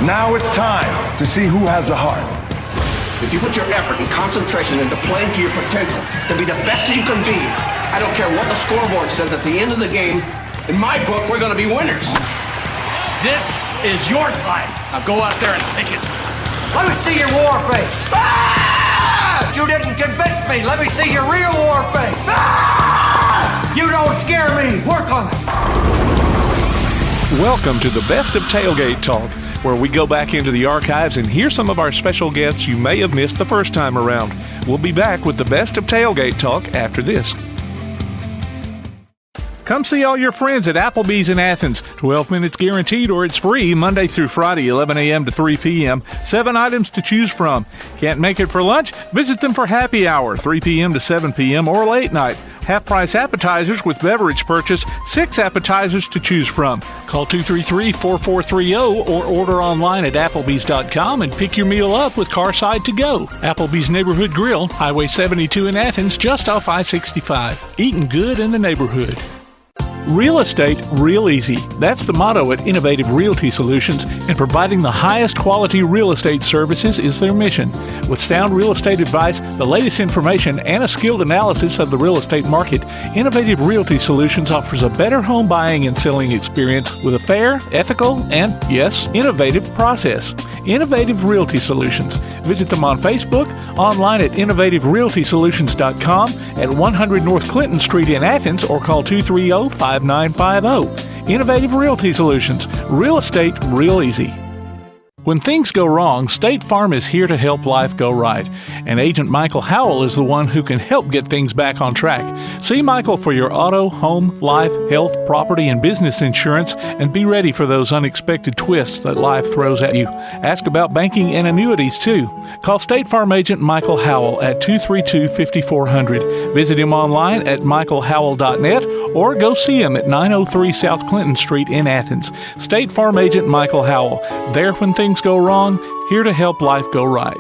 Now it's time to see who has the heart. If you put your effort and concentration into playing to your potential, to be the best that you can be, I don't care what the scoreboard says at the end of the game, in my book, we're going to be winners. This is your time. Now go out there and take it. Let me see your war face. Ah! You didn't convince me. Let me see your real war face. Ah! You don't scare me. Work on it. Welcome to the Best of Tailgate Talk, where we go back into the archives and hear some of our special guests you may have missed the first time around. We'll be back with the Best of Tailgate Talk after this. Come see all your friends at Applebee's in Athens. 12 minutes guaranteed or it's free Monday through Friday, 11 a.m. to 3 p.m. 7 items to choose from. Can't make it for lunch? Visit them for happy hour, 3 p.m. to 7 p.m. or late night. Half-price appetizers with beverage purchase, 6 appetizers to choose from. Call 233-4430 or order online at Applebee's.com and pick your meal up with Carside to Go. Applebee's Neighborhood Grill, Highway 72 in Athens, just off I-65. Eating good in the neighborhood. Real estate, real easy. That's the motto at Innovative Realty Solutions, and providing the highest quality real estate services is their mission. With sound real estate advice, the latest information, and a skilled analysis of the real estate market, Innovative Realty Solutions offers a better home buying and selling experience with a fair, ethical, and, yes, innovative process. Innovative Realty Solutions. Visit them on Facebook, online at innovativerealtysolutions.com, at 100 North Clinton Street in Athens, or call 230-5950. Innovative Realty Solutions. Real estate, real easy. When things go wrong, State Farm is here to help life go right. And Agent Michael Howell is the one who can help get things back on track. See Michael for your auto, home, life, health, property, and business insurance, and be ready for those unexpected twists that life throws at you. Ask about banking and annuities, too. Call State Farm Agent Michael Howell at 232-5400. Visit him online at michaelhowell.net or go see him at 903 South Clinton Street in Athens. State Farm Agent Michael Howell. There when things go wrong, here to help life go right.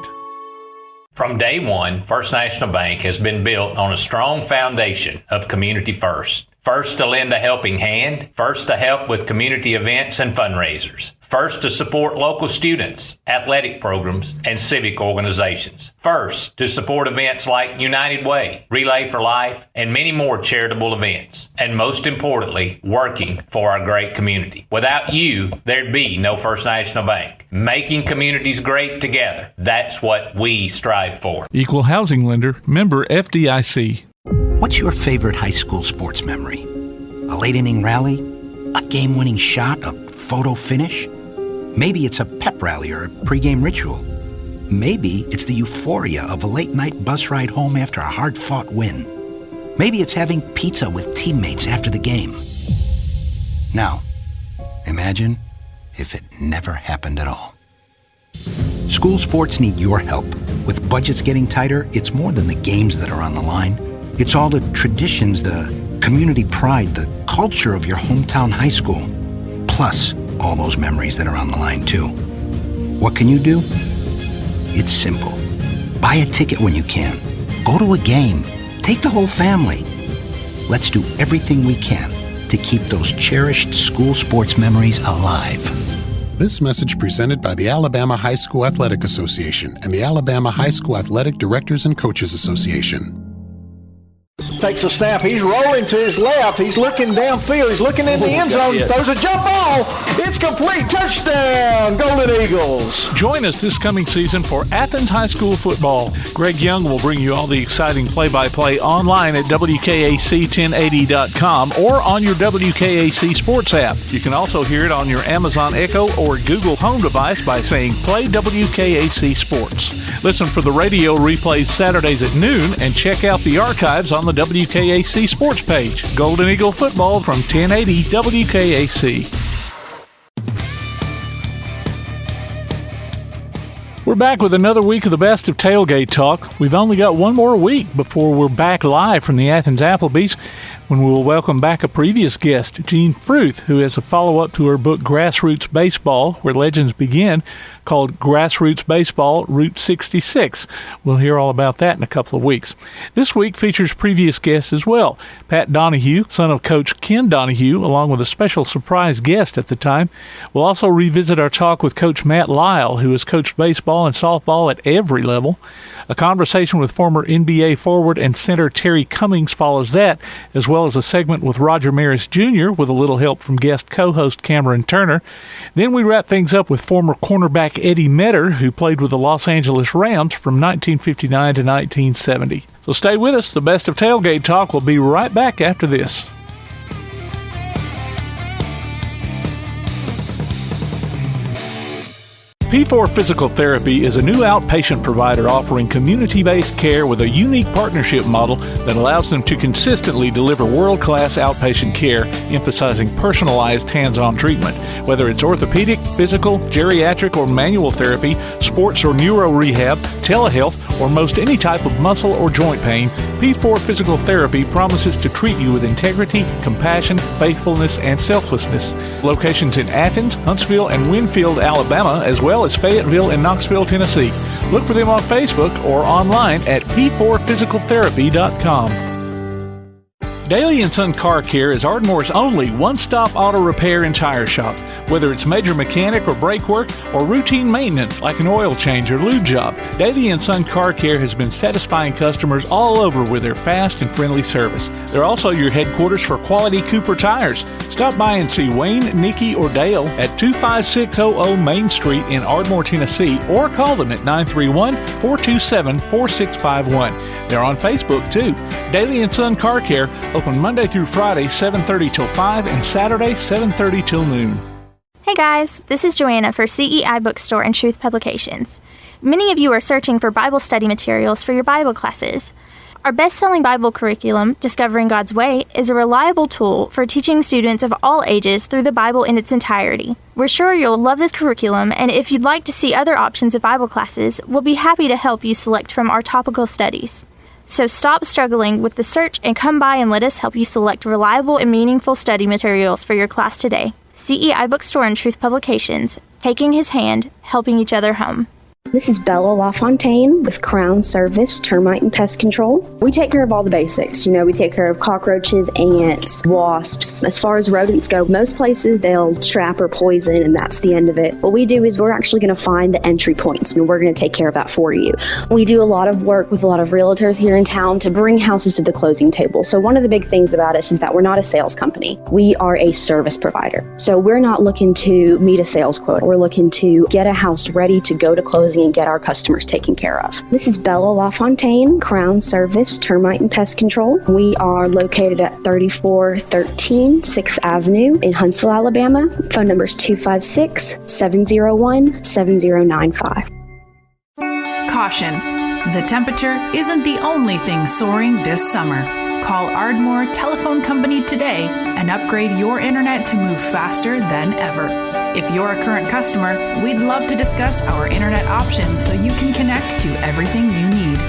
From day one, First National Bank has been built on a strong foundation of community first. First to lend a helping hand, first to help with community events and fundraisers, first to support local students, athletic programs, and civic organizations, first to support events like United Way, Relay for Life, and many more charitable events, and most importantly, working for our great community. Without you, there'd be no First National Bank. Making communities great together, that's what we strive for. Equal Housing Lender, member FDIC. What's your favorite high school sports memory? A late-inning rally? A game-winning shot? A photo finish? Maybe it's a pep rally or a pregame ritual. Maybe it's the euphoria of a late-night bus ride home after a hard-fought win. Maybe it's having pizza with teammates after the game. Now, imagine if it never happened at all. School sports need your help. With budgets getting tighter, it's more than the games that are on the line. It's all the traditions, the community pride, the culture of your hometown high school. Plus, all those memories that are on the line, too. What can you do? It's simple. Buy a ticket when you can. Go to a game. Take the whole family. Let's do everything we can to keep those cherished school sports memories alive. This message presented by the Alabama High School Athletic Association and the Alabama High School Athletic Directors and Coaches Association. Takes a snap. He's rolling to his left. He's looking downfield. He's looking in the end zone. He throws a jump ball. It's complete. Touchdown, Golden Eagles. Join us this coming season for Athens High School football. Greg Young will bring you all the exciting play-by-play online at WKAC1080.com or on your WKAC Sports app. You can also hear it on your Amazon Echo or Google Home device by saying Play WKAC Sports. Listen for the radio replays Saturdays at noon and check out the archives on the WKAC Sports page. Golden Eagle football from 1080 WKAC. We're back with another week of the Best of Tailgate Talk. We've only got one more week before we're back live from the Athens Applebee's. when we will welcome back a previous guest, Jean Fruth, who has a follow-up to her book Grassroots Baseball, Where Legends Begin, called Grassroots Baseball, Route 66. We'll hear all about that in a couple of weeks. This week features previous guests as well. Pat Donahue, son of Coach Ken Donahue, along with a special surprise guest at the time. We'll also revisit our talk with Coach Matt Lisle, who has coached baseball and softball at every level. A conversation with former NBA forward and center Terry Cummings follows that, as well as a segment with Roger Maris Jr. with a little help from guest co-host Cameron Turner. Then we wrap things up with former cornerback Eddie Meador, who played with the Los Angeles Rams from 1959 to 1970. So stay with us. The Best of Tailgate Talk will be right back after this. P4 Physical Therapy is a new outpatient provider offering community-based care with a unique partnership model that allows them to consistently deliver world-class outpatient care, emphasizing personalized hands-on treatment. Whether it's orthopedic, physical, geriatric, or manual therapy, sports or neuro rehab, telehealth, or most any type of muscle or joint pain, P4 Physical Therapy promises to treat you with integrity, compassion, faithfulness, and selflessness. Locations in Athens, Huntsville, and Winfield, Alabama, as well as Fayetteville and Knoxville, Tennessee. Look for them on Facebook or online at p4physicaltherapy.com. Daly & Son Car Care is Ardmore's only one-stop auto repair and tire shop. Whether it's major mechanic or brake work or routine maintenance like an oil change or lube job, Daly & Son Car Care has been satisfying customers all over with their fast and friendly service. They're also your headquarters for quality Cooper tires. Stop by and see Wayne, Nikki, or Dale at 25600 Main Street in Ardmore, Tennessee, or call them at 931-427-4651. They're on Facebook, too. Daly & Son Car Care, open Monday through Friday, 7:30 till 5, and Saturday, 7:30 till noon. Hey guys, this is Joanna for CEI Bookstore and Truth Publications. Many of you are searching for Bible study materials for your Bible classes. Our best-selling Bible curriculum, Discovering God's Way, is a reliable tool for teaching students of all ages through the Bible in its entirety. We're sure you'll love this curriculum, and if you'd like to see other options of Bible classes, we'll be happy to help you select from our topical studies. So stop struggling with the search and come by and let us help you select reliable and meaningful study materials for your class today. CEI Bookstore and Truth Publications, taking his hand, helping each other home. This is Bella LaFontaine with Crown Service Termite and Pest Control. We take care of all the basics. We take care of cockroaches, ants, wasps. As far as rodents go, most places they'll trap or poison, and that's the end of it. What we do is we're actually going to find the entry points, and we're going to take care of that for you. We do a lot of work with a lot of realtors here in town to bring houses to the closing table. So one of the big things about us is that we're not a sales company. We are a service provider. So we're not looking to meet a sales quota. We're looking to get a house ready to go to closing and get our customers taken care of. This is Bella LaFontaine, Crown Service Termite and Pest Control. We are located at 3413 6th Avenue in Huntsville, Alabama. Phone number is 256-701-7095. Caution. The temperature isn't the only thing soaring this summer. Call Ardmore Telephone Company today and upgrade your internet to move faster than ever. If you're a current customer, we'd love to discuss our internet options so you can connect to everything you need.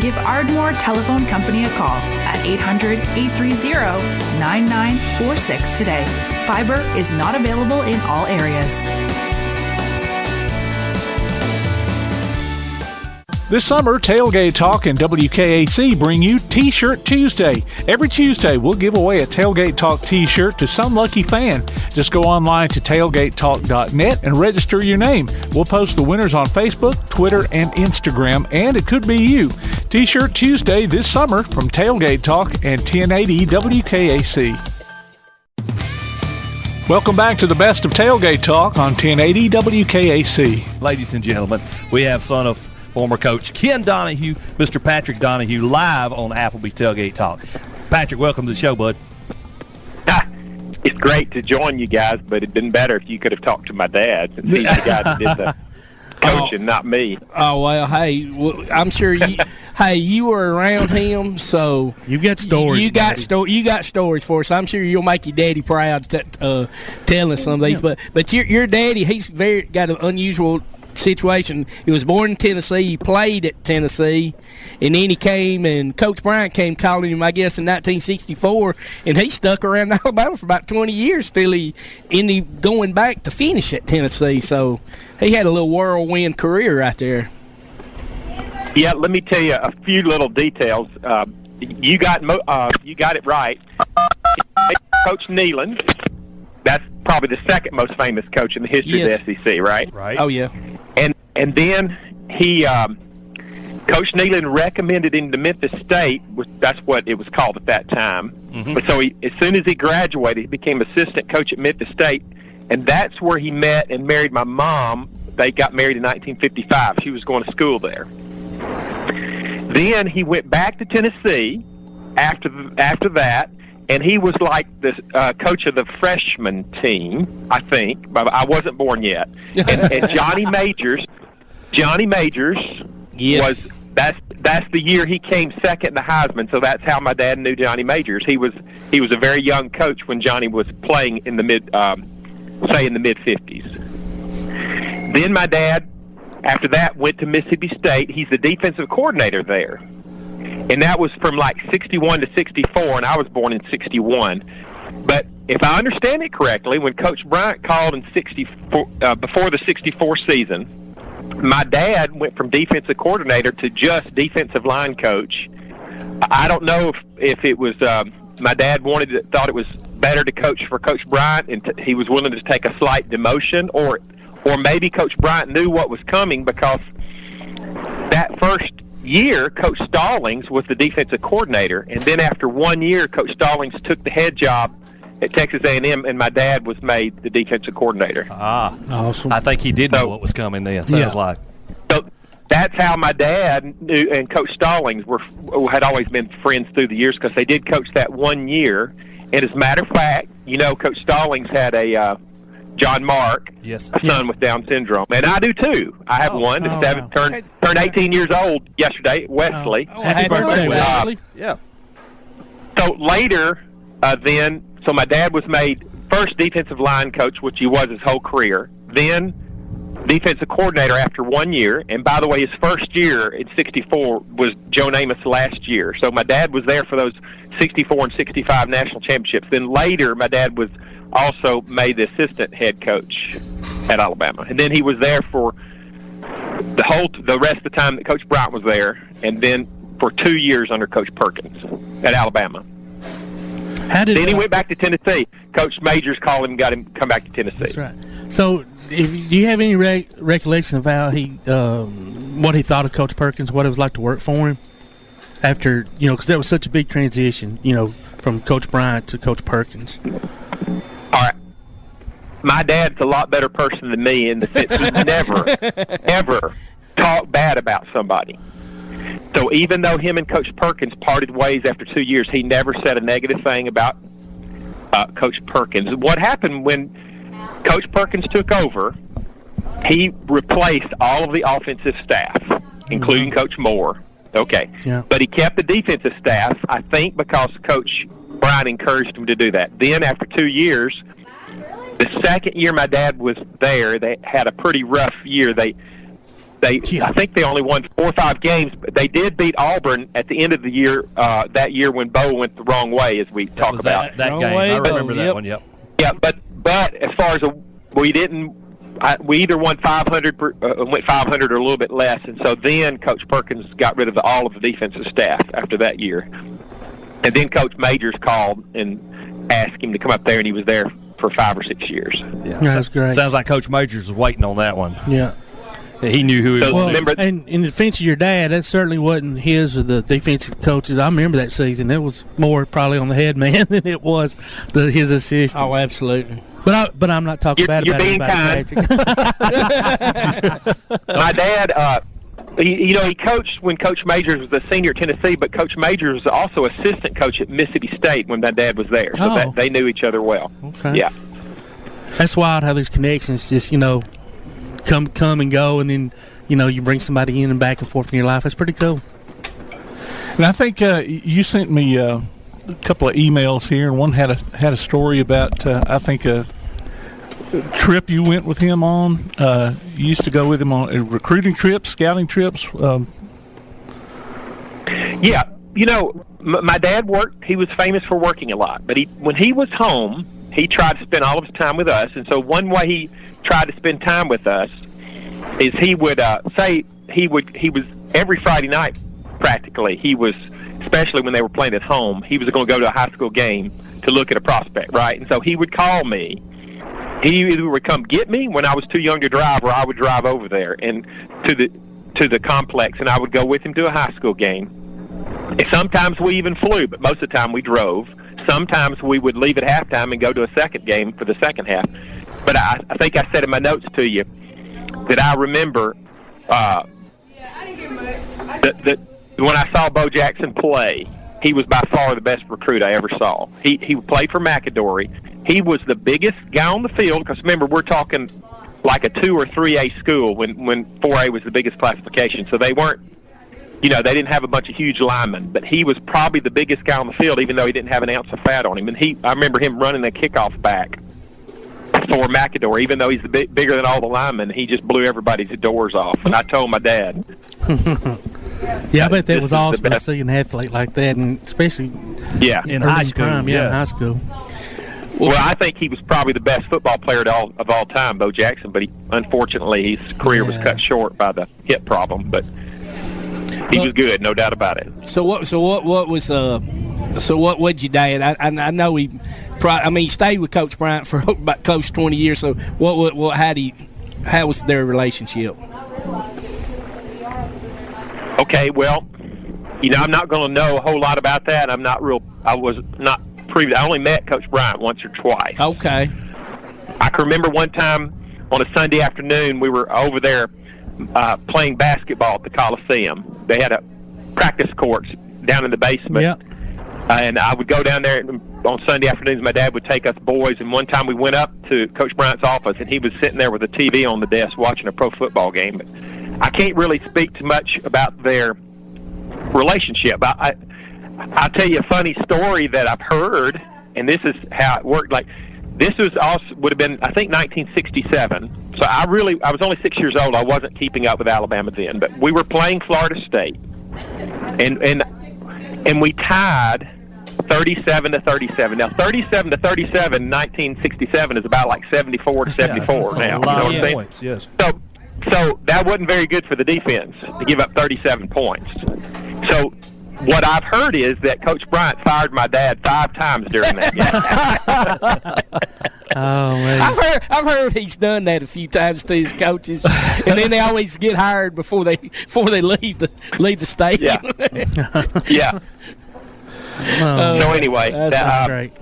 Give Ardmore Telephone Company a call at 800-830-9946 today. Fiber is not available in all areas. This summer, Tailgate Talk and WKAC bring you T-Shirt Tuesday. Every Tuesday, we'll give away a Tailgate Talk T-shirt to some lucky fan. Just go online to tailgatetalk.net and register your name. We'll post the winners on Facebook, Twitter, and Instagram, and it could be you. T-Shirt Tuesday this summer from Tailgate Talk and 1080 WKAC. Welcome back to the Best of Tailgate Talk on 1080 WKAC. Ladies and gentlemen, we have son of former coach Ken Donahue, Mr. Patrick Donahue, live on Applebee's Tailgate Talk. Patrick, welcome to the show, bud. It's great to join you guys, but it'd been better if you could have talked to my dad, since he's the guy that did the coaching, not me. Oh, well, hey, I'm sure you you were around him, so you got stories. You got stories for us. I'm sure you'll make your daddy proud telling some of these. But your daddy, he's got an unusual situation. He was born in Tennessee. He played at Tennessee. And then he came, and Coach Bryant came calling him, I guess, in 1964. And he stuck around Alabama for about 20 years till he ended going back to finish at Tennessee. So he had a little whirlwind career right there. Yeah, let me tell you a few little details. You got it right. Coach Neyland, that's probably the second most famous coach in the history of the SEC, right? Right. Oh, yeah. And then he, Coach Neyland recommended him to Memphis State, that's what it was called at that time. Mm-hmm. But so as soon as he graduated, he became assistant coach at Memphis State, and that's where he met and married my mom. They got married in 1955. She was going to school there. Then he went back to Tennessee after that, and he was like the coach of the freshman team, I think. But I wasn't born yet. And Johnny Majors was that's the year he came second in the Heisman. So that's how my dad knew Johnny Majors. He was a very young coach when Johnny was playing in the mid 50s. Then my dad, after that, went to Mississippi State. He's the defensive coordinator there. And that was from like 61 to 64, and I was born in 61. But if I understand it correctly, when Coach Bryant called in 64, before the 64 season, my dad went from defensive coordinator to just defensive line coach. I don't know if it was my dad thought it was better to coach for Coach Bryant, and he was willing to take a slight demotion, or maybe Coach Bryant knew what was coming, because that first year, Coach Stallings was the defensive coordinator, and then after 1 year, Coach Stallings took the head job at Texas A&M, and my dad was made the defensive coordinator. Awesome. I think he did know what was coming then, sounds like. So that's how my dad knew, and Coach Stallings had always been friends through the years, because they did coach that 1 year. And as a matter of fact, Coach Stallings had a John Mark, a son with Down syndrome, and I do too. I have one. Turned 18 years old yesterday, Wesley. Happy birthday, Wesley. Yeah. So later, so my dad was made first defensive line coach, which he was his whole career. Then defensive coordinator after 1 year. And by the way, his first year in 64 was Joe Namath's last year. So my dad was there for those 64 and 65 national championships. Then later, my dad was also made the assistant head coach at Alabama. And then he was there for the rest of the time that Coach Bryant was there, and then for 2 years under Coach Perkins at Alabama. Then he went back to Tennessee. Coach Majors called him and got him come back to Tennessee. That's right. So do you have any recollection of how what he thought of Coach Perkins, what it was like to work for him after, because that was such a big transition, from Coach Bryant to Coach Perkins? All right. My dad's a lot better person than me in the sense he never, ever talked bad about somebody. So even though him and Coach Perkins parted ways after 2 years, he never said a negative thing about Coach Perkins. What happened when Coach Perkins took over, he replaced all of the offensive staff, including Coach Moore. Okay. Yeah. But he kept the defensive staff, I think, because Coach Bryant encouraged him to do that. Then after 2 years, the second year my dad was there, they had a pretty rough year. I think they only won 4 or 5 games, but they did beat Auburn at the end of the year, that year when Bo went the wrong way, as we talk about. That game. I remember that one, yep. Yeah, but as far as we either won 500, went 500 or a little bit less, and so then Coach Perkins got rid of all of the defensive staff after that year. And then Coach Majors called and asked him to come up there, and he was there for 5 or 6 years. Yeah, that's great. Sounds like Coach Majors was waiting on that one. Yeah. He knew who he was. And in defense of your dad, that certainly wasn't his or the defensive coaches. I remember that season. It was more probably on the head man than it was his assistants. Oh, absolutely. But I'm not talking bad about anybody, Patrick. My dad, he coached when Coach Majors was the senior at Tennessee, but Coach Majors was also assistant coach at Mississippi State when my dad was there. So they knew each other well. Okay. Yeah. That's wild how these connections just, come and go, and then you bring somebody in and back and forth in your life. That's pretty cool. And I think you sent me a couple of emails here, and one had a story about I think trip you went with him on? You used to go with him on recruiting trips, scouting trips? Yeah. You know, my dad worked. He was famous for working a lot. But when he was home, he tried to spend all of his time with us. And so one way he tried to spend time with us is he would he was every Friday night practically. He was, especially when they were playing at home, he was going to go to a high school game to look at a prospect, right? And so he would call me. He either would come get me when I was too young to drive, or I would drive over there and to the complex, and I would go with him to a high school game. And sometimes we even flew, but most of the time we drove. Sometimes we would leave at halftime and go to a second game for the second half. But I think I said in my notes to you that I remember that when I saw Bo Jackson play, he was by far the best recruit I ever saw. He played for Meador. He was the biggest guy on the field, because remember, we're talking like a 2 or 3A school when 4A was the biggest classification. So they weren't, they didn't have a bunch of huge linemen, but he was probably the biggest guy on the field, even though he didn't have an ounce of fat on him. And I remember him running the kickoff back for Meador, even though he's bigger than all the linemen. He just blew everybody's doors off. And I told my dad. Yeah, I bet that was awesome to see an athlete like that, and especially in high school. Prime, in high school. Well, I think he was probably the best football player of all time, Bo Jackson. But unfortunately, his career was cut short by the hip problem. But he was good, no doubt about it. So what was what'd your dad? I know he stayed with Coach Bryant for about close to 20 years. So how was their relationship? Okay, well, I'm not going to know a whole lot about that. I was not privy. I only met Coach Bryant once or twice. Okay. I can remember one time on a Sunday afternoon, we were over there playing basketball at the Coliseum. They had a practice courts down in the basement. Yep. And I would go down there on Sunday afternoons. My dad would take us boys, and one time we went up to Coach Bryant's office, and he was sitting there with a TV on the desk watching a pro football game. But I can't really speak too much about their relationship. I'll tell you a funny story that I've heard, and this is how it worked. Like, this would have been, I think, 1967. So I was only 6 years old. I wasn't keeping up with Alabama then, but we were playing Florida State, and we tied 37-37. Now, 37-37 in 1967 is about like 74-74 now. You know what I'm saying? Points, yes. So that wasn't very good for the defense to give up 37 points. So what I've heard is that Coach Bryant fired my dad 5 times during that game. Oh, man. I've heard he's done that a few times to his coaches, and then they always get hired before they leave the stadium. Yeah. So anyway, that's great.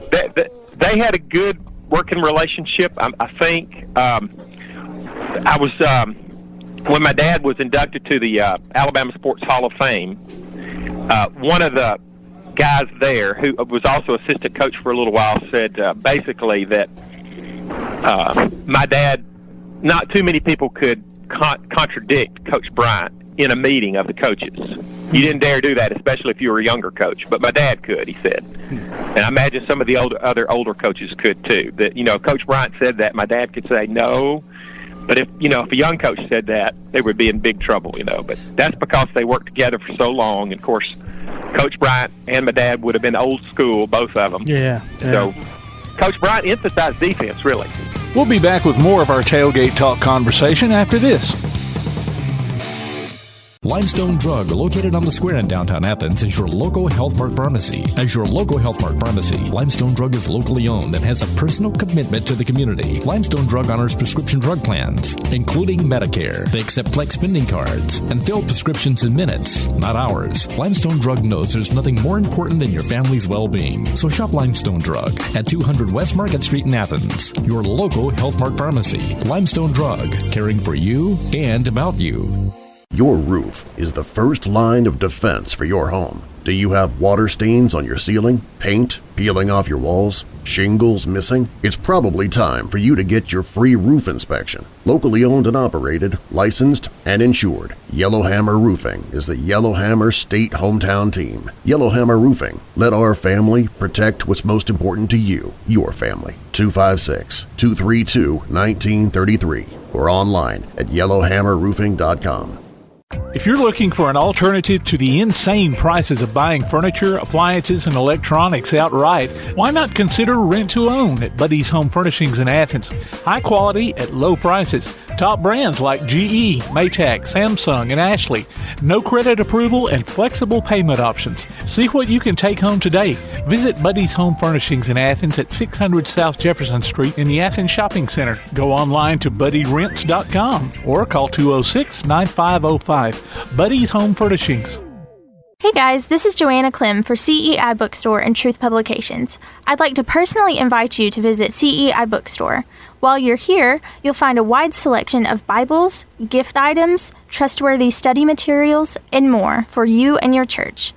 They had a good working relationship. I think I was when my dad was inducted to the Alabama Sports Hall of Fame. One of the guys there, who was also assistant coach for a little while, said basically that my dad, not too many people could contradict Coach Bryant in a meeting of the coaches. You didn't dare do that, especially if you were a younger coach. But my dad could, he said. And I imagine some of the older coaches could too. That, if Coach Bryant said that, my dad could say no. But if a young coach said that, they would be in big trouble, But that's because they worked together for so long. And, of course, Coach Bryant and my dad would have been old school, both of them. Yeah. So Coach Bryant emphasized defense, really. We'll be back with more of our Tailgate Talk conversation after this. Limestone Drug, located on the square in downtown Athens, is your local Health Mart pharmacy. As your local Health Mart pharmacy, Limestone Drug is locally owned and has a personal commitment to the community. Limestone Drug honors prescription drug plans, including Medicare. They accept flex spending cards and fill prescriptions in minutes, not hours. Limestone Drug knows there's nothing more important than your family's well-being. So shop Limestone Drug at 200 West Market Street in Athens, your local Health Mart pharmacy. Limestone Drug, caring for you and about you. Your roof is the first line of defense for your home. Do you have water stains on your ceiling, paint peeling off your walls, shingles missing? It's probably time for you to get your free roof inspection. Locally owned and operated, licensed, and insured, Yellowhammer Roofing is the Yellowhammer State hometown team. Yellowhammer Roofing. Let our family protect what's most important to you, your family. 256-232-1933 or online at yellowhammerroofing.com. If you're looking for an alternative to the insane prices of buying furniture, appliances, and electronics outright, why not consider rent-to-own at Buddy's Home Furnishings in Athens? High quality at low prices. Top brands like GE, Maytag, Samsung, and Ashley. No credit approval and flexible payment options. See what you can take home today. Visit Buddy's Home Furnishings in Athens at 600 South Jefferson Street in the Athens Shopping Center. Go online to buddyrents.com or call 206-9505. Buddy's Home Furnishings. Hey guys, this is Joanna Clem for CEI Bookstore and Truth Publications. I'd like to personally invite you to visit CEI Bookstore. While you're here, you'll find a wide selection of Bibles, gift items, trustworthy study materials, and more for you and your church.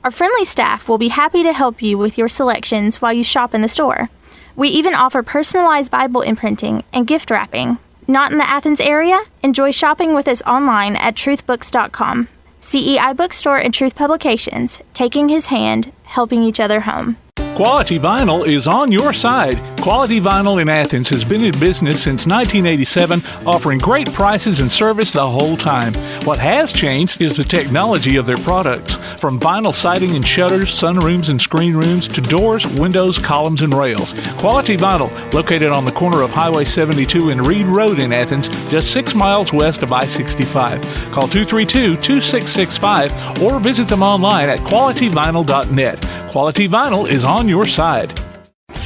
Our friendly staff will be happy to help you with your selections while you shop in the store. We even offer personalized Bible imprinting and gift wrapping. Not in the Athens area? Enjoy shopping with us online at truthbooks.com. CEI Bookstore and Truth Publications, taking his hand, helping each other home. Quality Vinyl is on your side. Quality Vinyl in Athens has been in business since 1987, offering great prices and service the whole time. What has changed is the technology of their products. From vinyl siding and shutters, sunrooms and screen rooms, to doors, windows, columns, and rails. Quality Vinyl, located on the corner of Highway 72 and Reed Road in Athens, just 6 miles west of I-65. Call 232-2665 or visit them online at qualityvinyl.net. Quality Vinyl is on your side.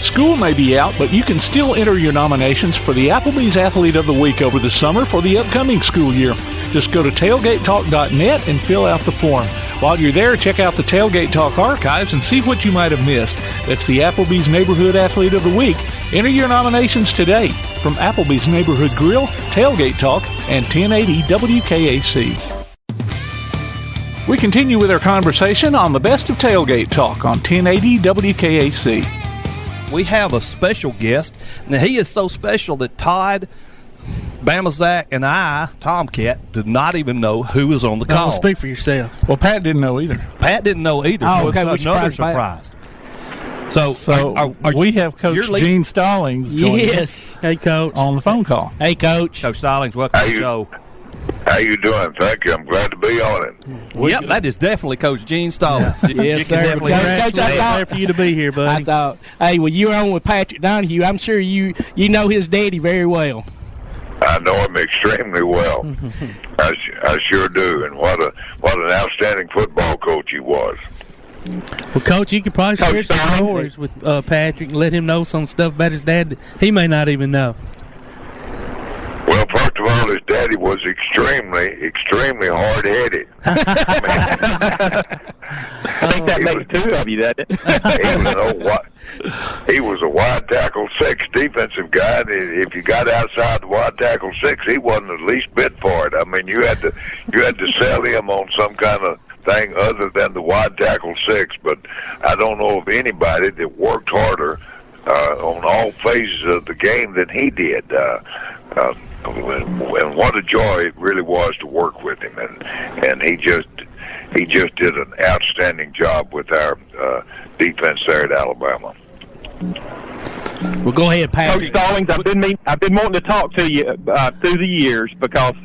School may be out, but you can still enter your nominations for the Applebee's Athlete of the Week over the summer for the upcoming school year. Just go to tailgatetalk.net and fill out the form. While you're there, check out the Tailgate Talk archives and see what you might have missed. That's the Applebee's Neighborhood Athlete of the Week. Enter your nominations today from Applebee's Neighborhood Grill, Tailgate Talk, and 1080 WKAC. We continue with our conversation on the best of Tailgate Talk on 1080 WKAC. We have a special guest. Now, he is so special that Todd, Bama Zach, and I, Tomcat, did not even know who was on the call. Speak for yourself. Well, Pat didn't know either. Pat didn't know either. Oh, okay. It's another surprise. So we have Coach Gene Stallings joining us. Hey, Coach. On the phone call. Hey, Coach. Coach Stallings, welcome to the show. How you doing? Thank you. I'm glad to be on it. Yep, that is definitely Coach Gene Stallings. Yes, sir. Coach, I thought for you to be here, buddy. I thought, hey, well, you're on with Patrick Donahue. I'm sure you know his daddy very well. I know him extremely well. I sure do. And what an outstanding football coach he was. Well, Coach, you could probably share some stories with Patrick and let him know some stuff about his dad that he may not even know. Well, first of all, his daddy was extremely hard-headed. I think that makes two of you, doesn't it? He was a wide tackle 6 defensive guy. And if you got outside the wide tackle 6, he wasn't the least bit for it. I mean, you had to sell him on some kind of thing other than the wide tackle 6. But I don't know of anybody that worked harder on all phases of the game than he did. And what a joy it really was to work with him, and he just did an outstanding job with our defense there at Alabama. Well, go ahead, Patrick. Coach Stallings, I've been wanting to talk to you through the years because,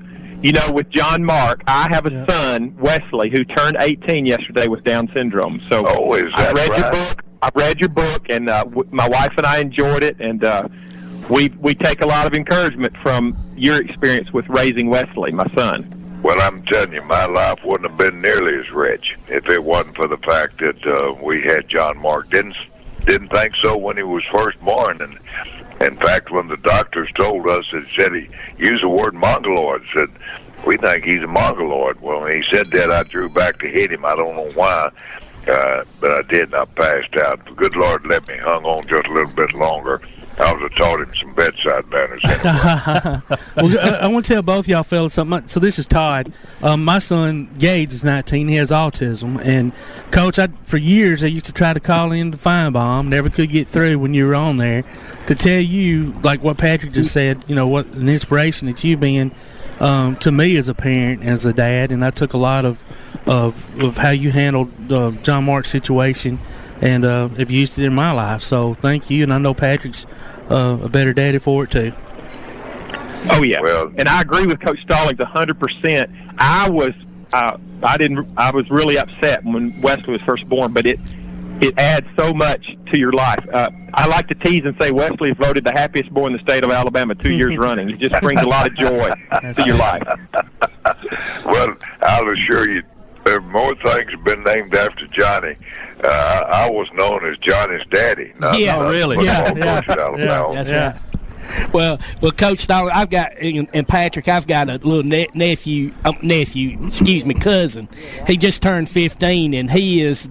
you know, with John Mark, I have a son, Wesley, who turned 18 yesterday with Down syndrome. So I read your book, and my wife and I enjoyed it, and we take a lot of encouragement from your experience with raising Wesley, my son. Well, I'm telling you, my life wouldn't have been nearly as rich if it wasn't for the fact that we had John Mark. Didn't think so when he was first born, and in fact, when the doctors told us, it said he used the word mongoloid. Said we think he's a mongoloid. Well, when he said that, I drew back to hit him. I don't know why, but I did, and I passed out. The good Lord let me hung on just a little bit longer. I would have taught him some them bedside manners. Well, I want to tell both y'all fellas something. So this is Todd. My son Gage is 19. He has autism, and Coach, for years I used to try to call in the Feinbaum. Never could get through when you were on there. To tell you, like what Patrick just said, you know, what an inspiration that you've been to me as a parent, as a dad, and I took a lot of how you handled John Mark's situation, and have used it in my life. So thank you, and I know Patrick's a better daddy for it too. Oh yeah, and I agree with Coach Stallings 100%. I was really upset when Wesley was first born, but it adds so much to your life. I like to tease and say Wesley is voted the happiest boy in the state of Alabama 2 years running. It just brings a lot of joy to your life. Well, I'll assure you, there are more things have been named after Johnny. I was known as Johnny's daddy. Really? That's right. Well, Coach Stallings, I've got, and Patrick, I've got a little cousin. He just turned 15, and he is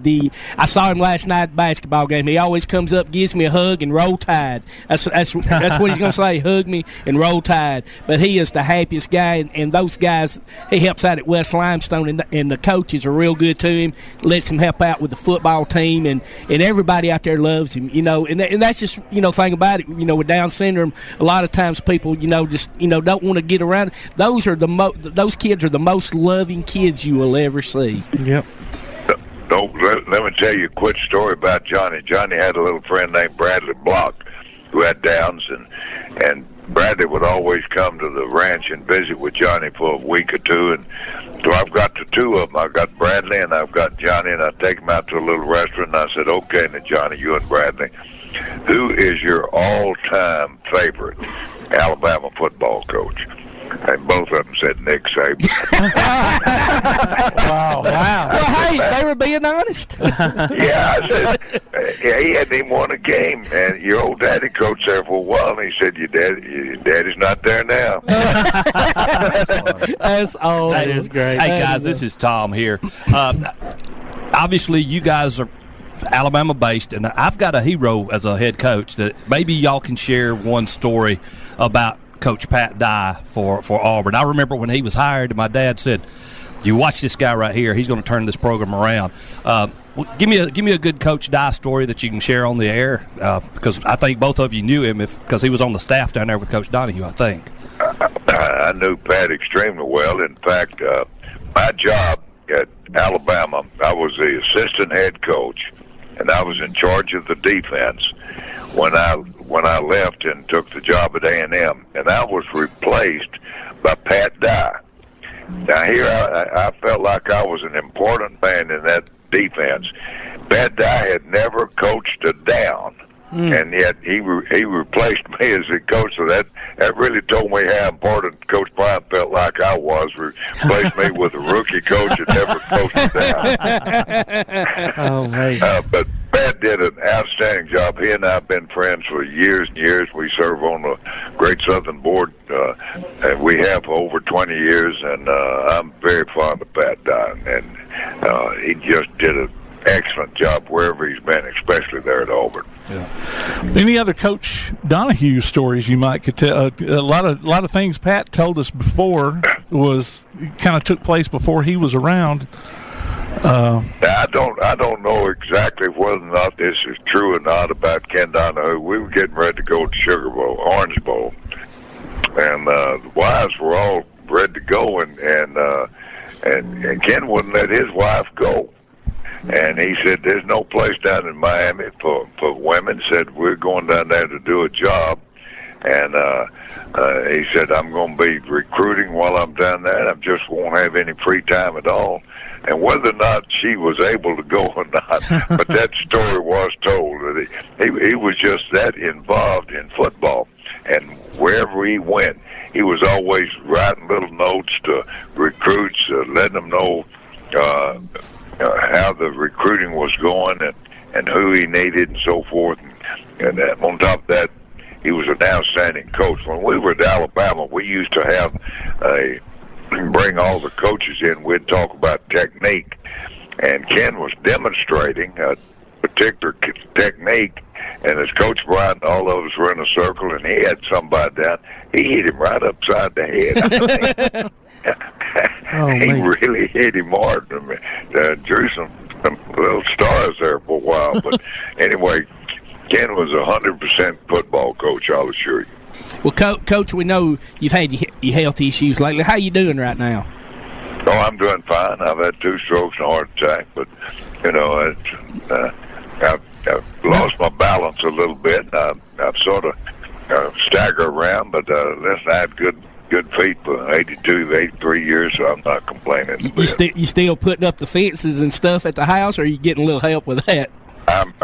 I saw him last night at the basketball game. He always comes up, gives me a hug, and roll tide. That's what he's going to say, hug me and roll tide. But he is the happiest guy, and those guys, he helps out at West Limestone, and the coaches are real good to him, lets him help out with the football team, and everybody out there loves him, and that's just, thing about it, with Down syndrome, a lot of times people, don't want to get around. Those kids are the most loving kids you will ever see. Yep. Let me tell you a quick story about Johnny. Johnny had a little friend named Bradley Block who had Downs, and Bradley would always come to the ranch and visit with Johnny for a week or two. And so I've got the two of them. I've got Bradley and I've got Johnny, and I take them out to a little restaurant, and I said, okay, now Johnny, you and Bradley, who is your all-time favorite Alabama football coach? And both of them said Nick Saban. Wow. Well, hey, they were being honest. Yeah, I said, he hadn't even won a game, and your old daddy coached there for a while, and he said, your daddy's not there now. That's awesome. That is great. Hey, guys, this is Tom here. Obviously, you guys are Alabama-based, and I've got a hero as a head coach that maybe y'all can share one story about Coach Pat Dye for Auburn. I remember when he was hired, and my dad said, "You watch this guy right here. He's going to turn this program around." Give me a good Coach Dye story that you can share on the air, because I think both of you knew him because he was on the staff down there with Coach Donahue, I think. I knew Pat extremely well. In fact, my job at Alabama, I was the assistant head coach, and I was in charge of the defense when I left and took the job at A&M, and I was replaced by Pat Dye. Now here I felt like I was an important man in that defense. Pat Dye had never coached a down, and yet he replaced me as the coach. So that really told me how important Coach Bryant felt like I was. Replaced me with a rookie coach that never coached a down. Oh, hey. But Pat did an outstanding job. He and I have been friends for years and years. We serve on the Great Southern Board, and we have for over 20 years, and I'm very fond of Pat Dye, and he just did an excellent job wherever he's been, especially there at Auburn. Yeah. Any other Coach Donahue stories you might could tell? A lot of things Pat told us before was kind of took place before he was around. I don't know exactly whether or not this is true or not about Ken Donahue. We were getting ready to go to Orange Bowl, and the wives were all ready to go, and Ken wouldn't let his wife go. And he said, there's no place down in Miami for women. Said, we're going down there to do a job. And he said, I'm going to be recruiting while I'm down there, and I just won't have any free time at all. And whether or not she was able to go or not, but that story was told. That he was just that involved in football. And wherever he went, he was always writing little notes to recruits, letting them know how the recruiting was going and who he needed and so forth. And on top of that, he was an outstanding coach. When we were at Alabama, we used to have bring all the coaches in. We'd talk about technique, and Ken was demonstrating a particular technique, And as Coach Bryant, all of us were in a circle, and he had somebody down. He hit him right upside the head. He really hit him hard. Drew some little stars there for a while. But anyway, Ken was 100% football coach, I'll assure you. Well, Coach, we know you've had your health issues lately. How you doing right now? Oh, I'm doing fine. I've had 2 strokes and a heart attack, but, I've lost my balance a little bit. I've sort of stagger around, but listen, I had good feet for 82, 83 years, so I'm not complaining. You still putting up the fences and stuff at the house, or are you getting a little help with that? I'm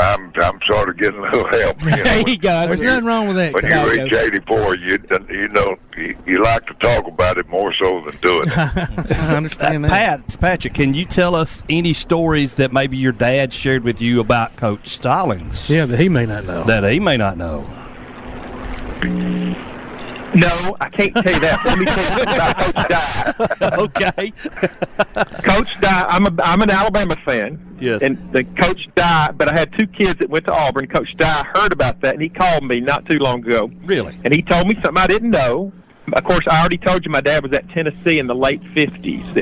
sort of getting a little help. There you go. There's nothing wrong with that. When you reach 84, you like to talk about it more so than do it. I understand that. Patrick, can you tell us any stories that maybe your dad shared with you about Coach Stallings? Yeah, that he may not know. No, I can't tell you that. Let me tell you about Coach Dye. Okay. Coach Dye, I'm an Alabama fan. Yes. And the Coach Dye, but I had 2 kids that went to Auburn. Coach Dye heard about that, and he called me not too long ago. Really? And he told me something I didn't know. Of course, I already told you my dad was at Tennessee in the late 50s.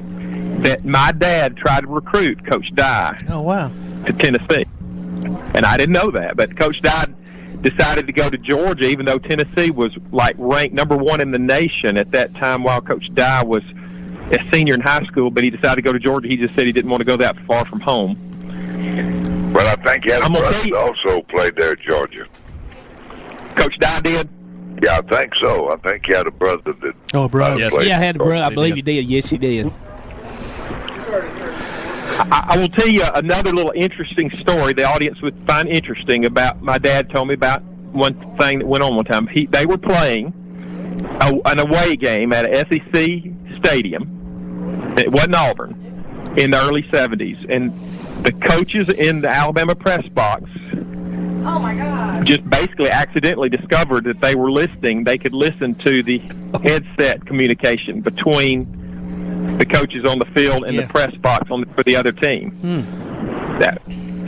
That my dad tried to recruit Coach Dye. Oh, wow. To Tennessee. And I didn't know that. But Coach Dye decided to go to Georgia, even though Tennessee was ranked number 1 in the nation at that time while Coach Dye was a senior in high school, but he decided to go to Georgia. He just said he didn't want to go that far from home. Well, I think he had a brother that also played there at Georgia. Coach Dye did? Yeah, I think so. I think he had a brother that... Oh, a brother. Yes. Yeah, I had a brother. I believe he did. Yes, he did. I will tell you another little interesting story the audience would find interesting about my dad told me about one thing that went on one time. They were playing an away game at a SEC stadium. It wasn't Auburn in the early 70s. And the coaches in the Alabama press box just basically accidentally discovered that they could listen to the headset communication between the coaches on the field and the press box for the other team.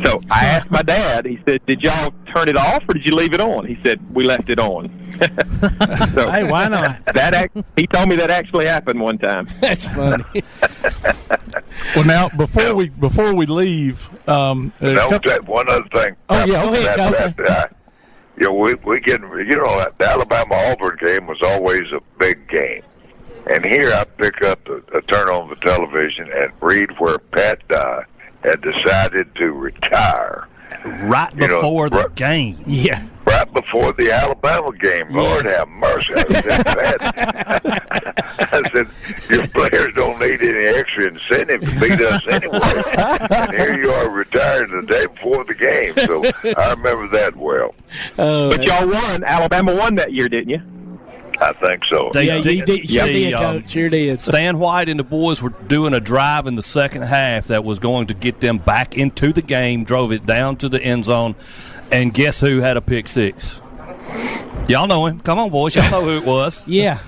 So I asked my dad, he said, did y'all turn it off or did you leave it on? He said, we left it on. So, hey, why not? He told me that actually happened one time. That's funny. Well, now, before we leave... one other thing. Oh, yeah, okay. The Alabama-Auburn game was always a big game. And here I pick up a turn on the television and read where Pat Donahue had decided to retire. Right before the game. Yeah. Right before the Alabama game. Lord have mercy. I said, your players don't need any extra incentive to beat us anyway. And here you are retiring the day before the game. So I remember that well. But y'all won. Alabama won that year, didn't you? I think so. You did, Coach. Sure did. Stan White and the boys were doing a drive in the second half that was going to get them back into the game, drove it down to the end zone, and guess who had a pick six? Y'all know him. Come on, boys. Y'all know who it was. Yeah.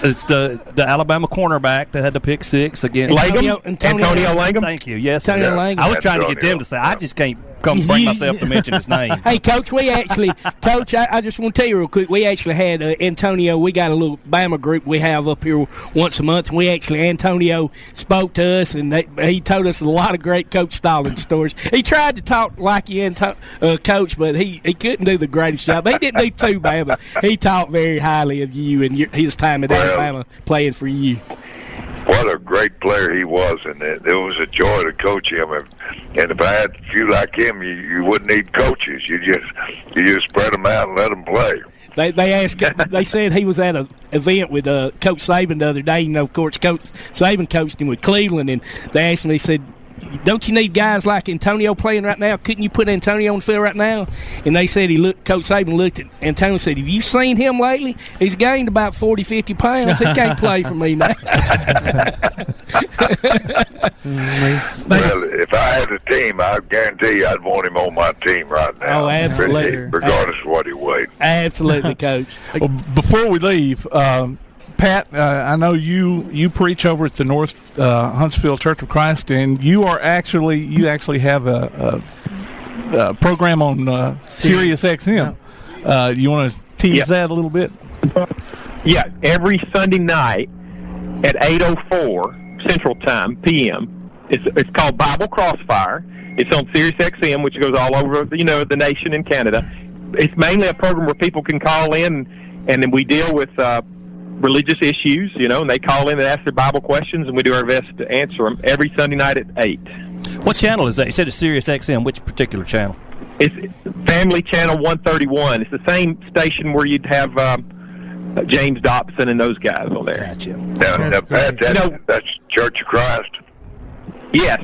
It's the Alabama cornerback that had the pick six against Antonio Langham. Thank you. Yes. Antonio Langham. I was trying to get them to say, I just can't bring myself to mention his name. Hey, Coach, Coach, I just want to tell you real quick, we actually had Antonio. We got a little Bama group we have up here once a month, and Antonio spoke to us, and he told us a lot of great Coach Stallings stories. He tried to talk like you, Coach, but he couldn't do the greatest job. He didn't do too bad, but he talked very highly of you and his time at Alabama playing for you. What a great player he was, and it was a joy to coach him. And if I had a few like him, you wouldn't need coaches. You just spread them out and let them play. They said he was at an event with Coach Saban the other day. You know, of course, Coach Saban coached him with Cleveland, and they asked him. He said, "Don't you need guys like Antonio playing right now? Couldn't you put Antonio on the field right now?" And they said Coach Saban looked at Antonio and said, "Have you seen him lately? He's gained about 40, 50 pounds. He can't play for me now." Well, if I had a team, I guarantee you I'd want him on my team right now. Oh, absolutely. Regardless of what he weighed. Absolutely, Coach. Well, before we leave, Pat, I know you preach over at the North Huntsville Church of Christ, and you actually have program on Sirius XM. You want to tease that a little bit? Yeah, every Sunday night at 8:04 Central Time p.m. It's called Bible Crossfire. It's on Sirius XM, which goes all over the nation and Canada. It's mainly a program where people can call in, and then we deal with religious issues, and they call in and ask their Bible questions, and we do our best to answer them every Sunday night at 8. What channel is that? You said it's Sirius XM. Which particular channel? It's Family Channel 131. It's the same station where you'd have James Dobson and those guys on there. Gotcha. Now Pat, that's Church of Christ. Yes.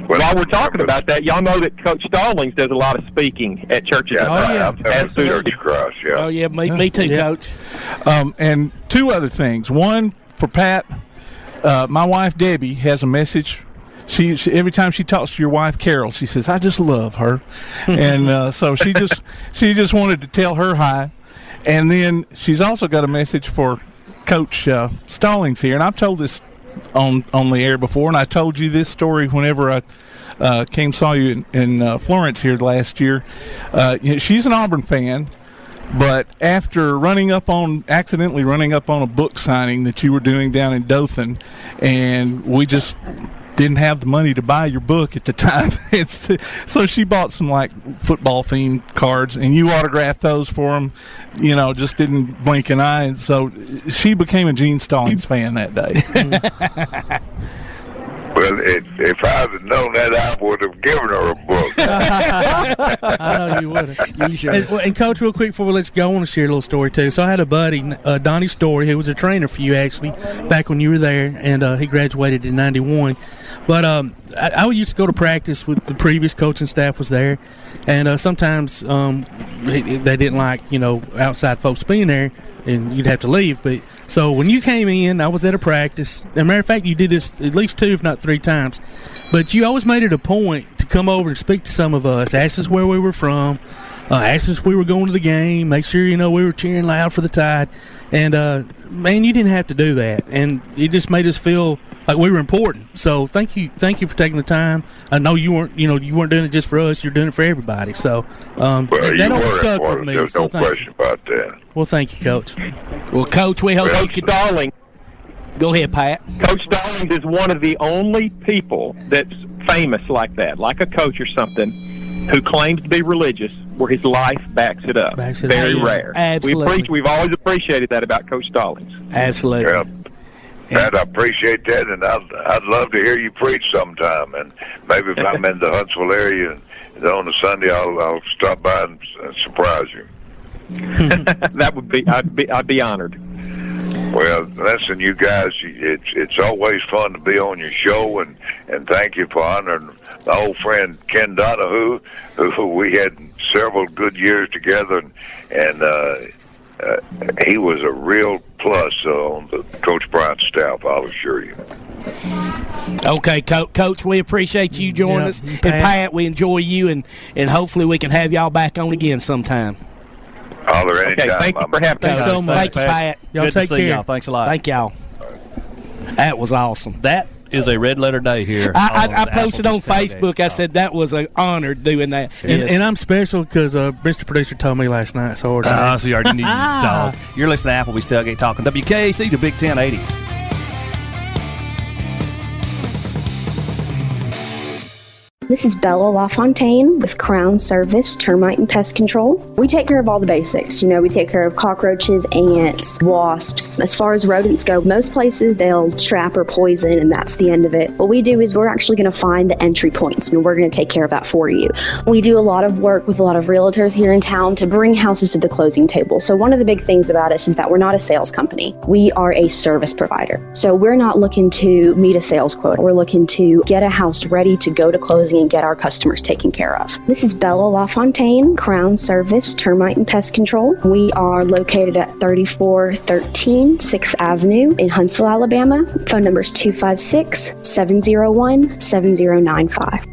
While we're talking about that, y'all know that Coach Stallings does a lot of speaking at churches. I'm Church of Christ, yeah. Oh, yeah, me too, Coach. And two other things. One, for Pat, my wife, Debbie, has a message. She every time she talks to your wife, Carol, she says, I just love her. And so she just wanted to tell her hi. And then she's also got a message for Coach Stallings here. And I've told this on the air before, and I told you this story whenever I saw you in Florence here last year. She's an Auburn fan, but after accidentally running up on a book signing that you were doing down in Dothan, and we just didn't have the money to buy your book at the time. So she bought some football themed cards, and you autographed those for them. Just didn't blink an eye. And so she became a Gene Stallings fan that day. Well, if I'd have known that, I would have given her a book. I know you would have. And Coach, real quick before we let you go, I want to share a little story too. So I had a buddy, Donnie Story, who was a trainer for you actually back when you were there, and he graduated in '91. But I used to go to practice with the previous coaching staff was there, and sometimes they didn't like outside folks being there, and you'd have to leave. But so when you came in, I was at a practice. As a matter of fact, you did this at least 2, if not 3 times. But you always made it a point to come over and speak to some of us, ask us where we were from, ask us if we were going to the game, make sure we were cheering loud for the Tide. And man, you didn't have to do that, and it just made us feel like we were important. So thank you for taking the time. I know you weren't doing it just for us; you're doing it for everybody. So that always stuck with me. There's no question about that. Well, thank you, Coach. Well, Coach, we hope you can. Stallings. Go ahead, Pat. Coach Stallings is one of the only people that's famous like that, like a coach or something, who claims to be religious, where his life backs it up. Very rare. Absolutely. We've always appreciated that about Coach Stallings. Absolutely. Yeah. Pat, I appreciate that, and I'd love to hear you preach sometime. And maybe if I'm in the Huntsville area on a Sunday, I'll stop by and surprise you. That would be. I'd be honored. Well, listen, you guys, it's always fun to be on your show, and thank you for honoring my old friend Ken Donahue, who we had several good years together, and he was a real plus on the Coach Bryant staff, I'll assure you. Okay, Coach, we appreciate you joining us. And Pat, we enjoy you, and hopefully we can have y'all back on again sometime. Holler anytime. Okay, thank you for having us. so much. Thank you, Pat. Y'all Good take to see care. y'all. Thanks a lot. Thank y'all. That was awesome. That is a red letter day here. I posted on Facebook. I said that was an honor doing that. And I'm special because Mr. Producer told me last night. So so you already knew, dog. You're listening to Applebee's Tailgate Talk on WKAC, the Big 1080. This is Bella LaFontaine with Crown Service Termite and Pest Control. We take care of all the basics. We take care of cockroaches, ants, wasps. As far as rodents go, most places they'll trap or poison, and that's the end of it. What we do is we're actually going to find the entry points, and we're going to take care of that for you. We do a lot of work with a lot of realtors here in town to bring houses to the closing table. So one of the big things about us is that we're not a sales company. We are a service provider. So we're not looking to meet a sales quota. We're looking to get a house ready to go to closing and get our customers taken care of. This is Bella LaFontaine, Crown Service Termite and Pest Control. We are located at 3413 6th Avenue in Huntsville, Alabama. Phone number is 256-701-7095.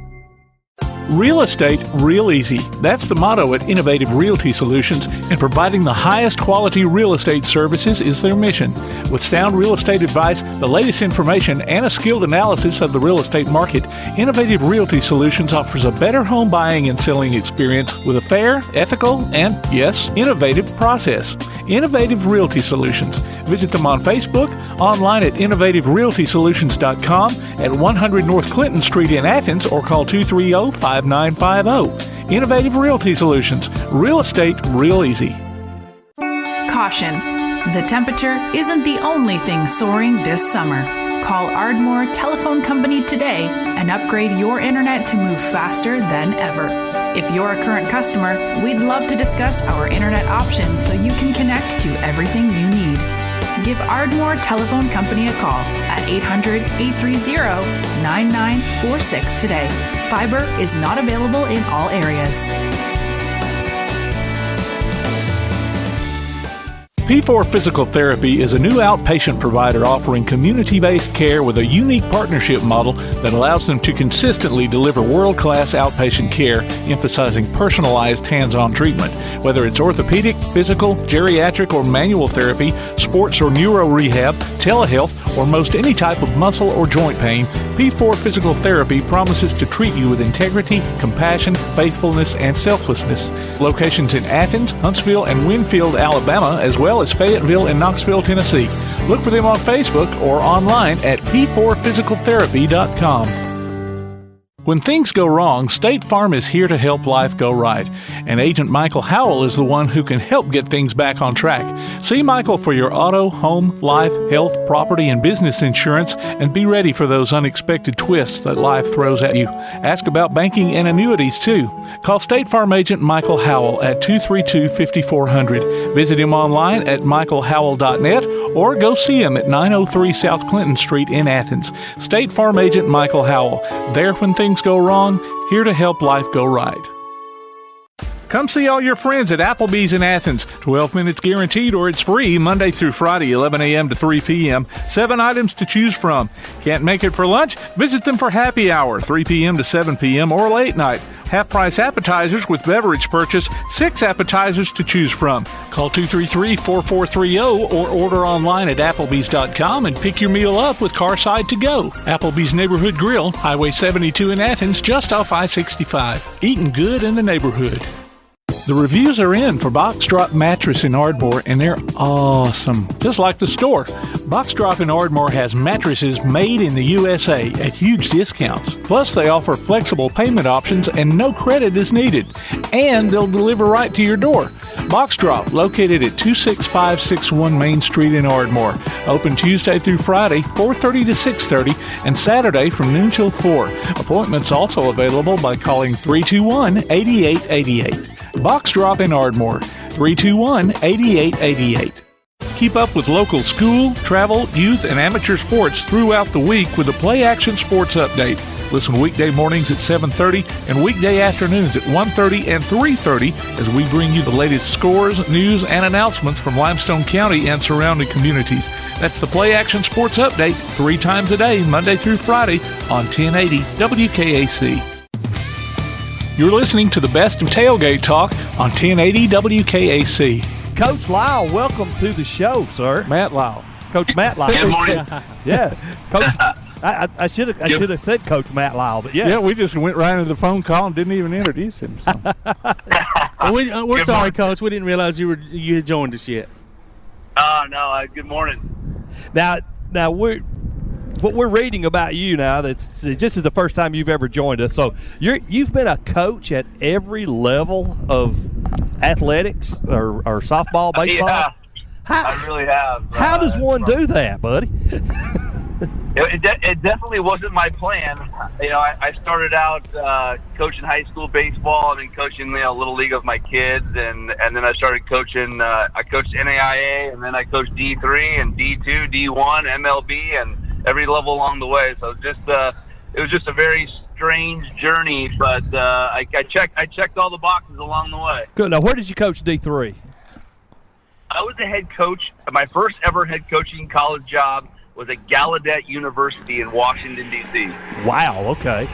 Real estate, real easy. That's the motto at Innovative Realty Solutions, and providing the highest quality real estate services is their mission. With sound real estate advice, the latest information, and a skilled analysis of the real estate market, Innovative Realty Solutions offers a better home buying and selling experience with a fair, ethical, and, yes, innovative process. Innovative Realty Solutions. Visit them on Facebook, online at innovativerealtysolutions.com, at 100 North Clinton Street in Athens, or call 230-5950. Innovative Realty Solutions. Real estate, real easy. Caution. The temperature isn't the only thing soaring this summer. Call Ardmore Telephone Company today and upgrade your internet to move faster than ever. If you're a current customer, we'd love to discuss our internet options so you can connect to everything you need. Give Ardmore Telephone Company a call at 800-830-9946 today. Fiber is not available in all areas. P4 Physical Therapy is a new outpatient provider offering community-based care with a unique partnership model that allows them to consistently deliver world-class outpatient care, emphasizing personalized hands-on treatment. Whether it's orthopedic, physical, geriatric, or manual therapy, sports or neuro rehab, telehealth, or most any type of muscle or joint pain, P4 Physical Therapy promises to treat you with integrity, compassion, faithfulness, and selflessness. Locations in Athens, Huntsville, and Winfield, Alabama, as well as Fayetteville and Knoxville, Tennessee. Look for them on Facebook or online at p4physicaltherapy.com. When things go wrong, State Farm is here to help life go right. And Agent Michael Howell is the one who can help get things back on track. See Michael for your auto, home, life, health, property, and business insurance, and be ready for those unexpected twists that life throws at you. Ask about banking and annuities, too. Call State Farm Agent Michael Howell at 232-5400. Visit him online at michaelhowell.net or go see him at 903 South Clinton Street in Athens. State Farm Agent Michael Howell. There when things go wrong, here to help life go right. Come see all your friends at Applebee's in Athens. 12 minutes guaranteed or it's free Monday through Friday, 11 a.m. to 3 p.m. 7 items to choose from. Can't make it for lunch? Visit them for happy hour, 3 p.m. to 7 p.m. or late night. Half-price appetizers with beverage purchase, 6 appetizers to choose from. Call 233-4430 or order online at applebees.com and pick your meal up with Carside to go. Applebee's Neighborhood Grill, Highway 72 in Athens, just off I-65. Eating good in the neighborhood. The reviews are in for Box Drop Mattress in Ardmore, and they're awesome, just like the store. Box Drop in Ardmore has mattresses made in the USA at huge discounts. Plus, they offer flexible payment options and no credit is needed. And they'll deliver right to your door. Box Drop, located at 26561 Main Street in Ardmore. Open Tuesday through Friday, 4:30 to 6:30, and Saturday from noon till 4. Appointments also available by calling 321-8888. Box Drop in Ardmore, 321-8888. Keep up with local school, travel, youth, and amateur sports throughout the week with a Play Action Sports Update. Listen weekday mornings at 7:30 and weekday afternoons at 1:30 and 3:30 as we bring you the latest scores, news, and announcements from Limestone County and surrounding communities. That's the Play Action Sports Update 3 times a day, Monday through Friday on 1080 WKAC. You're listening to the best of Tailgate Talk on 1080 WKAC. Coach Lisle, welcome to the show, sir. Matt Lisle. Coach Matt Lisle. Good morning. Yes. Coach, I should have said Coach Matt Lisle, but yes. Yeah, we just went right into the phone call and didn't even introduce him. So. We're sorry, Coach. We didn't realize you had joined us yet. No. Good morning. Now what we're reading about you now, this is the first time you've ever joined us. So you've been a coach at every level of athletics or softball, baseball? Yeah, I really have. How does one do that, buddy? It definitely wasn't my plan. You know, I started out coaching high school baseball and then coaching little league of my kids, and then I started coaching. I coached NAIA, and then I coached D3 and D2, D1, MLB, and every level along the way. So it was just a very strange journey, but I checked all the boxes along the way. Good. Now, where did you coach D3? I was a head coach. My first ever head coaching college job was at Gallaudet University in Washington, D.C. Wow, okay.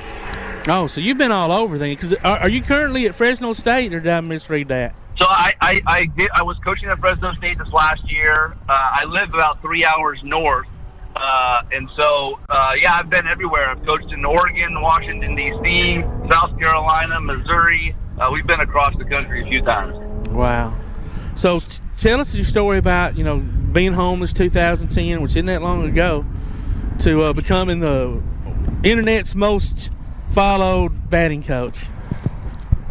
Oh, so you've been all over then. Because are you currently at Fresno State, or did I misread that? So I was coaching at Fresno State this last year. I live about 3 hours north. And so, I've been everywhere. I've coached in Oregon, Washington, D.C., South Carolina, Missouri. We've been across the country a few times. Wow. So tell us your story about, being homeless 2010, which isn't that long ago, to becoming the internet's most followed batting coach.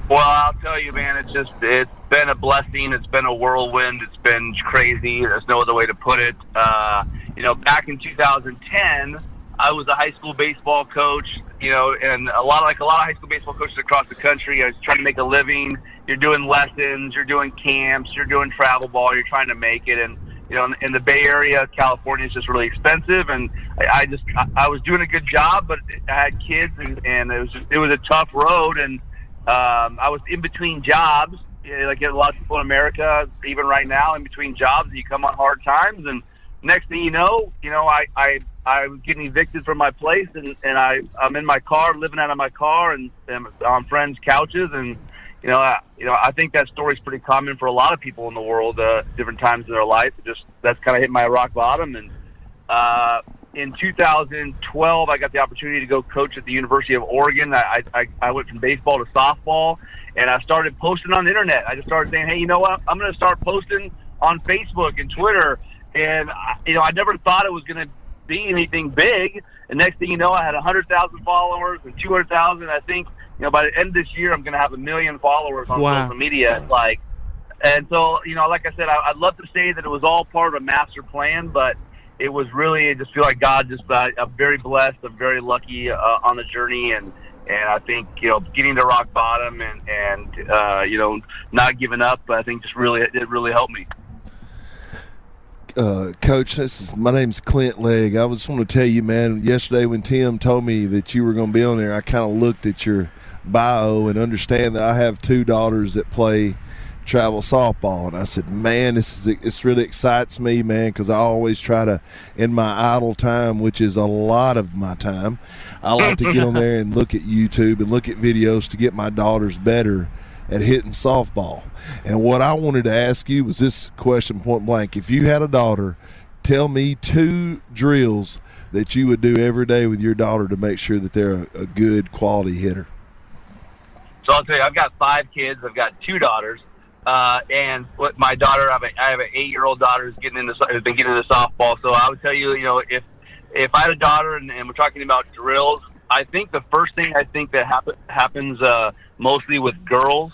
Well, I'll tell you, man, it's been a blessing. It's been a whirlwind. It's been crazy. There's no other way to put it. Back in 2010, I was a high school baseball coach, and a lot of high school baseball coaches across the country. I was trying to make a living. You're doing lessons, you're doing camps, you're doing travel ball, you're trying to make it. And, in the Bay Area, California is just really expensive. And I was doing a good job, but I had kids and it was a tough road. And, I was in between jobs, like a lot of people in America, even right now, in between jobs, you come on hard times. And next thing you know, I was getting evicted from my place, and I'm in my car, living out of my car, and on friends' couches. And I think that story's pretty common for a lot of people in the world, different times in their life. That's kind of hit my rock bottom. And in 2012, I got the opportunity to go coach at the University of Oregon. I went from baseball to softball, and I started posting on the internet. I just started saying, hey, you know what? I'm going to start posting on Facebook and Twitter. And, I never thought it was going to be anything big. And next thing you know, I had 100,000 followers and 200,000. I think, by the end of this year, I'm going to have 1 million followers on social media. And so, like I said, I'd love to say that it was all part of a master plan, but it was really, I just feel like God I'm very blessed. I'm very lucky on the journey. And I think, getting to rock bottom and not giving up, I think it really helped me. Coach, my name's Clint Legg. I just want to tell you, man, yesterday when Tim told me that you were going to be on there, I kind of looked at your bio and understand that I have 2 daughters that play travel softball, and I said, man, this really excites me, man, because I always try to, in my idle time, which is a lot of my time, I like to get on there and look at YouTube and look at videos to get my daughters better at hitting softball. And what I wanted to ask you was this question, point blank. If you had a daughter, tell me 2 drills that you would do every day with your daughter to make sure that they're a good quality hitter. So I'll tell you, I've got 5 kids. I've got 2 daughters. And what my daughter, I have an 8-year-old daughter who's been getting into softball. So I would tell you, if I had a daughter and we're talking about drills, I think the first thing that happens mostly with girls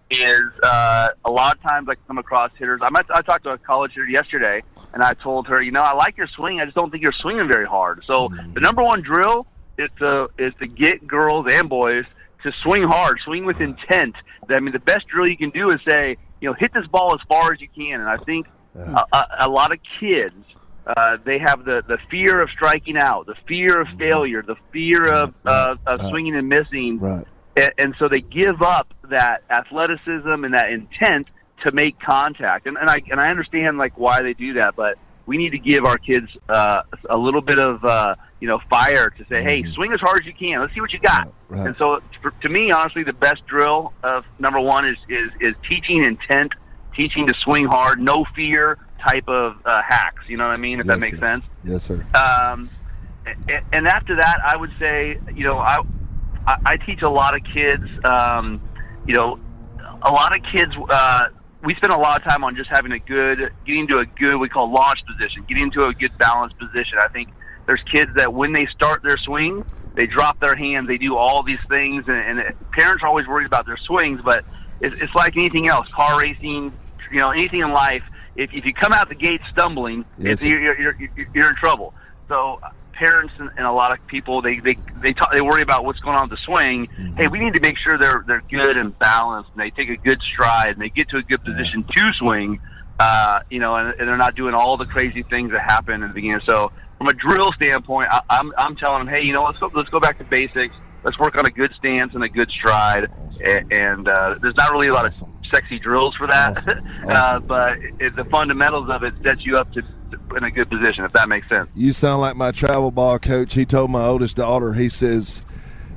is a lot of times I come across hitters. I talked to a college hitter yesterday, and I told her, I like your swing. I just don't think you're swinging very hard. So the number one drill is to get girls and boys to swing hard, swing with intent. I mean, the best drill you can do is say, hit this ball as far as you can. And I think a lot of kids, they have the fear of striking out, the fear of failure, the fear of swinging and missing. Right. And so they give up that athleticism and that intent to make contact. And I understand why they do that, but we need to give our kids a little bit of fire to say, hey, swing as hard as you can. Let's see what you got. Right. And so to me, honestly, the best drill of number one is teaching intent, teaching to swing hard, no fear type of hacks. You know what I mean? If that makes sense. Yes, sir. And after that, I would say, I teach a lot of kids, we spend a lot of time on just having getting to a good, we call launch position, getting into a good balanced position. I think there's kids that when they start their swing, they drop their hands, they do all these things, and parents are always worried about their swings, but it's like anything else, car racing, anything in life. If you come out the gate stumbling, you're in trouble. So parents and a lot of people, they worry about what's going on with the swing. Mm-hmm. Hey, we need to make sure they're good and balanced, and they take a good stride, and they get to a good position to swing, and they're not doing all the crazy things that happen in the beginning. So from a drill standpoint, I'm telling them, hey, let's go back to basics. Let's work on a good stance and a good stride. And there's not really a lot of sexy drills for that, but the fundamentals of it sets you up in a good position, if that makes sense. You sound like my travel ball coach. He told my oldest daughter, he says,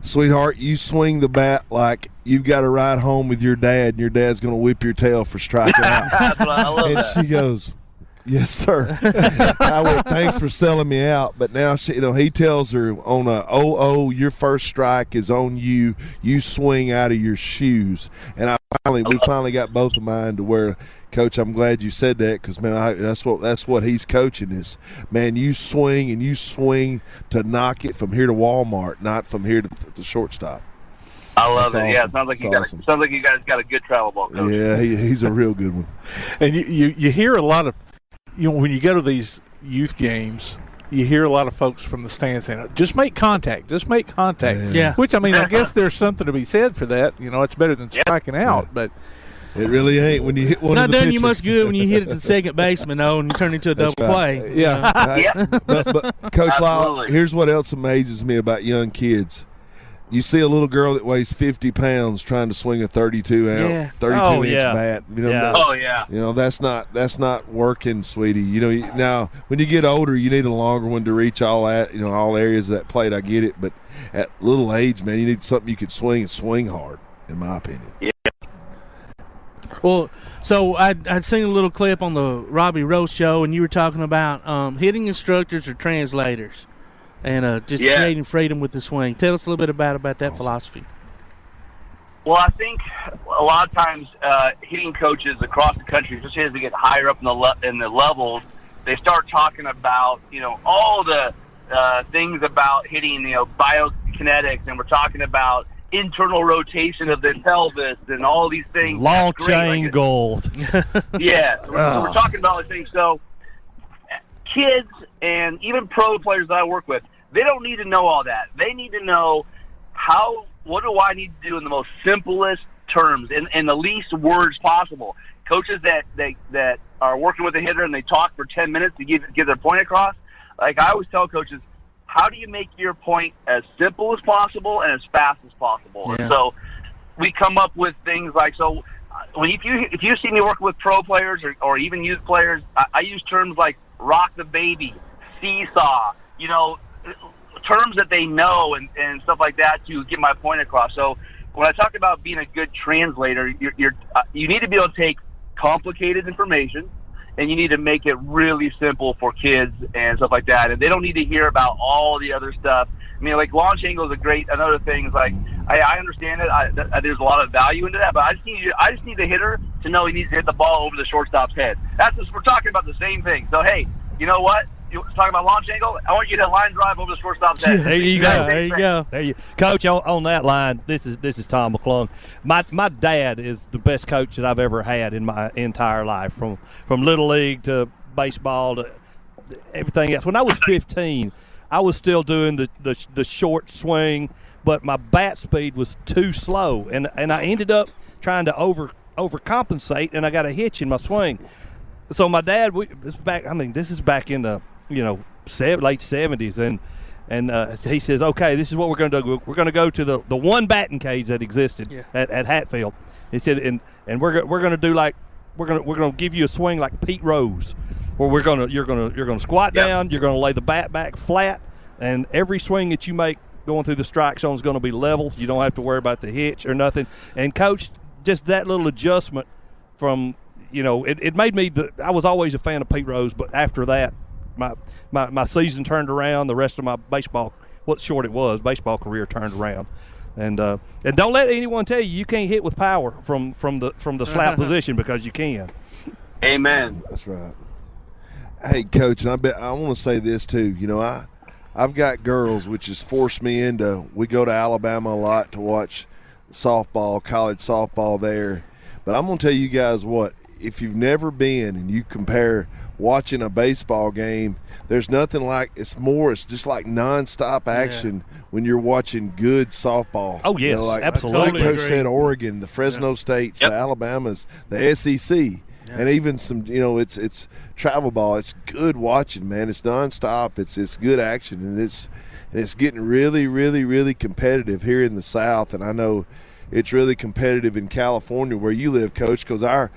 Sweetheart, you swing the bat like you've got to ride home with your dad, and your dad's going to whip your tail for striking out. And she goes, yes, sir. I went, thanks for selling me out. But now he tells her on a your first strike is on you. You swing out of your shoes. And we finally got both of mine to where, Coach, I'm glad you said that because, man, that's what he's coaching is, man, you swing to knock it from here to Walmart, not from here to the shortstop. I love That's it. awesome. Yeah, it sounds like you guys got a good travel ball coach. Yeah, he's a real good one. And you hear a lot of, when you go to these youth games, you hear a lot of folks from the stands saying, just make contact. Yeah. Which, I mean, I guess there's something to be said for that. It's better than striking out, but it really ain't when you hit one not of the done pitchers. you much good when you hit it to second baseman, though, and you turn into a double play. Yeah. But Coach Lisle, here's what else amazes me about young kids. You see a little girl that weighs 50 pounds trying to swing a 32-inch bat. That's not working, sweetie. Now when you get older, you need a longer one to reach all areas of that plate. I get it, but at little age, man, you need something you could swing and swing hard, in my opinion. Yeah. Well, so I'd seen a little clip on the Robbie Rose show, and you were talking about hitting instructors or translators, and just creating freedom with the swing. Tell us a little bit about that philosophy. Well, I think a lot of times hitting coaches across the country, especially as they get higher up in the levels, they start talking about all the things about hitting, biokinetics, and we're talking about internal rotation of the pelvis and all these things. Launch angle. Yeah, we're talking about all these things. So kids and even pro players that I work with, they don't need to know all that. They need to know what do I need to do in the most simplest terms, in the least words possible. Coaches that are working with a hitter and they talk for 10 minutes to get their point across, like I always tell coaches, how do you make your point as simple as possible and as fast as possible? Yeah. And so we come up with things like, if you see me working with pro players or even youth players, I use terms like rock the baby, seesaw, terms that they know and stuff like that to get my point across. So when I talk about being a good translator, you need to be able to take complicated information and you need to make it really simple for kids and stuff like that. And they don't need to hear about all the other stuff. I mean, like launch angle is another thing is like, I understand it. There's a lot of value into that, but I just need the hitter to know he needs to hit the ball over the shortstop's head. We're talking about the same thing. So, hey, you know what? You're talking about launch angle? I want you to line drive over the shortstop's head. There you go. Coach, on that line, this is Tom McClung. My dad is the best coach that I've ever had in my entire life, from little league to baseball to everything else. When I was 15, I was still doing the short swing, but my bat speed was too slow, and I ended up trying to overcompensate, and I got a hitch in my swing. So my dad, this is back in the late 70s, and he says, okay, this is what we're going to do. We're going to go to the one batting cage that existed at Hatfield. He said, and we're going to do we're going to give you a swing like Pete Rose, where you're going to squat down, you're going to lay the bat back flat, and every swing that you make going through the strike zone is going to be level. You don't have to worry about the hitch or nothing. And Coach, just that little adjustment from it made me I was always a fan of Pete Rose, but after that, my season turned around. The rest of my baseball career turned around, and don't let anyone tell you can't hit with power from the slap position, because you can. Amen. That's right. Hey, Coach, and I want to say this too. I've got girls, which has forced me into. We go to Alabama a lot to watch softball, college softball there. But I'm going to tell you guys what. If you've never been and you compare watching a baseball game, there's nothing like it's just like nonstop action when you're watching good softball. Oh, yes, absolutely. Like Coach said, Oregon, the Fresno States, the Alabamas, the SEC, and even some, it's travel ball. It's good watching, man. It's nonstop. It's good action, and it's getting really, really, really competitive here in the South, and I know it's really competitive in California where you live, Coach, because our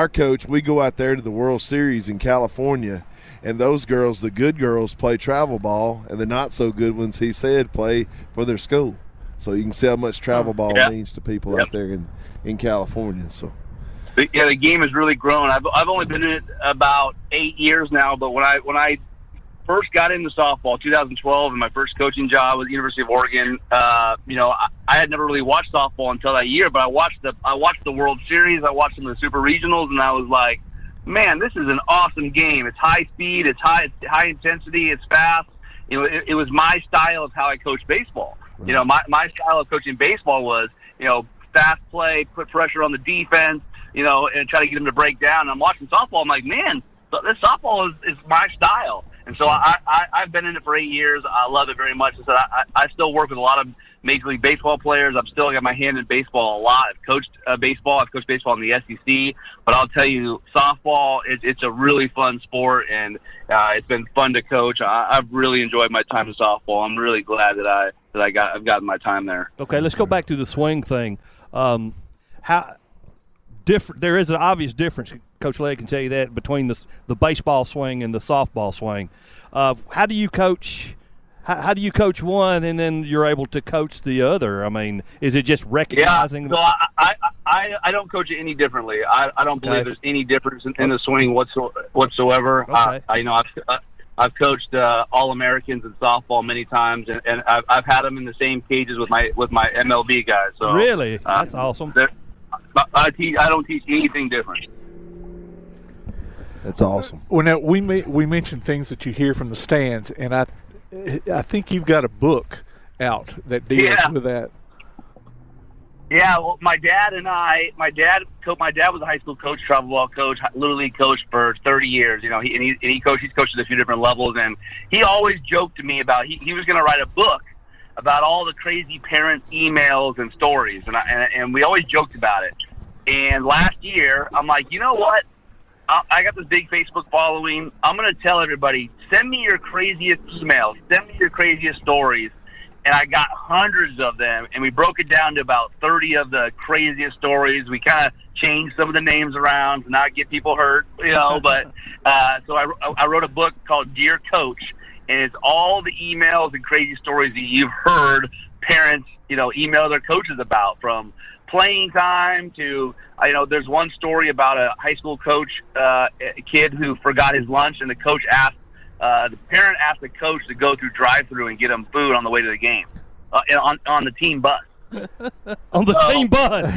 coach, we go out there to the World Series in California, and those girls, the good girls, play travel ball, and the not-so-good ones, he said, play for their school. So you can see how much travel ball means to people out there in California. So. Yeah, the game has really grown. I've only been in it about 8 years now, but when I first got into softball, 2012, and my first coaching job was the University of Oregon, I had never really watched softball until that year, but I watched the World Series, I watched some of the Super Regionals, and I was like, man, this is an awesome game. It's high speed, it's high intensity, it's fast. It was my style of how I coached baseball. Right. My style of coaching baseball was, fast play, put pressure on the defense, and try to get them to break down. And I'm watching softball. I'm like, man, this softball is my style. And so I've been in it for 8 years. I love it very much. So I still work with a lot of Major League Baseball players. I've still got my hand in baseball a lot. I've coached baseball. I've coached baseball in the SEC. But I'll tell you, softball, it's a really fun sport, and it's been fun to coach. I've really enjoyed my time in softball. I'm really glad that I've gotten my time there. Okay, let's go back to the swing thing. How different? There is an obvious difference. Coach Legg can tell you that between the baseball swing and the softball swing. How do you coach? How do you coach one and then you're able to coach the other? I mean, is it just recognizing? Yeah, so I don't coach it any differently. I don't believe there's any difference in the swing whatsoever. Okay. I've coached All-Americans in softball many times, and I've had them in the same cages with my MLB guys. So really, that's awesome. I don't teach anything different. That's awesome. Well, now we mentioned things that you hear from the stands, and I think you've got a book out that deals with that. Yeah, well, my dad was a high school coach, travel ball coach, Little League coach for 30 years. He's coached at a few different levels, and he always joked to me about he was going to write a book about all the crazy parent emails and stories, and we always joked about it. And last year, I'm like, you know what? I got this big Facebook following. I'm going to tell everybody, send me your craziest emails, send me your craziest stories. And I got hundreds of them, and we broke it down to about 30 of the craziest stories. We kind of changed some of the names around to not get people hurt, but so I wrote a book called Dear Coach, and it's all the emails and crazy stories that you've heard parents, email their coaches about, from playing time to, there's one story about a high school coach, a kid who forgot his lunch, and the coach asked, the parent asked the coach to go through drive-through and get him food on the way to the game, on the team bus. On the team bus.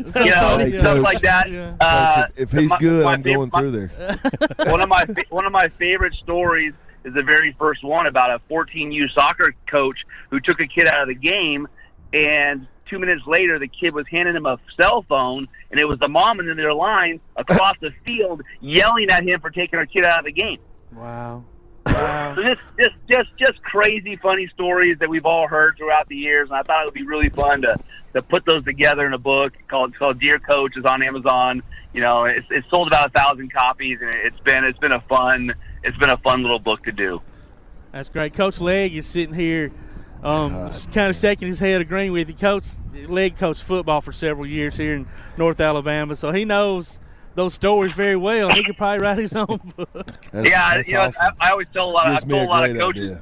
Stuff like that. Yeah. If he's good, I'm going through there. One of my favorite stories is the very first one about a 14U soccer coach who took a kid out of the game, and 2 minutes later, the kid was handing him a cell phone, and it was the mom in their line across the field yelling at him for taking her kid out of the game. Wow. So just crazy, funny stories that we've all heard throughout the years, and I thought it would be really fun to put those together in a book called Dear Coach. It's on Amazon. It's sold about 1,000 copies, and it's been a fun little book to do. That's great. Coach Legg is sitting here, kind of shaking his head, agreeing with you. Coach Legg coached football for several years here in North Alabama, so he knows those stories very well. He could probably write his own book. That's awesome. I always tell a lot of coaches.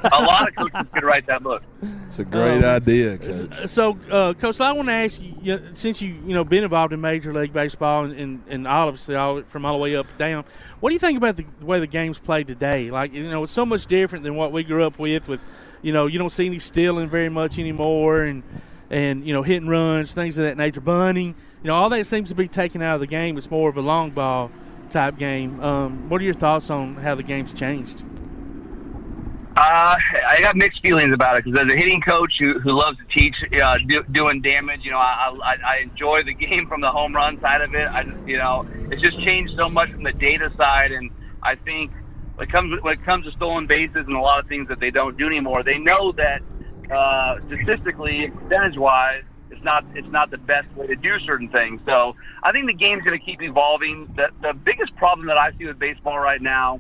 A lot of coaches could write that book. It's a great idea, Coach. So, Coach, I want to ask you, since you've been involved in Major League Baseball and obviously from all the way up and down, what do you think about the way the game's played today? Like, it's so much different than what we grew up with. You don't see any stealing very much anymore, and hit and runs, things of that nature, bunting. All that seems to be taken out of the game. It's more of a long ball type game. What are your thoughts on how the game's changed? I got mixed feelings about it, because as a hitting coach who loves to teach doing damage, I enjoy the game from the home run side of it. It's just changed so much from the data side, and I think when it comes to stolen bases and a lot of things that they don't do anymore, they know that statistically, percentage-wise, it's not the best way to do certain things. So I think the game's going to keep evolving. The biggest problem that I see with baseball right now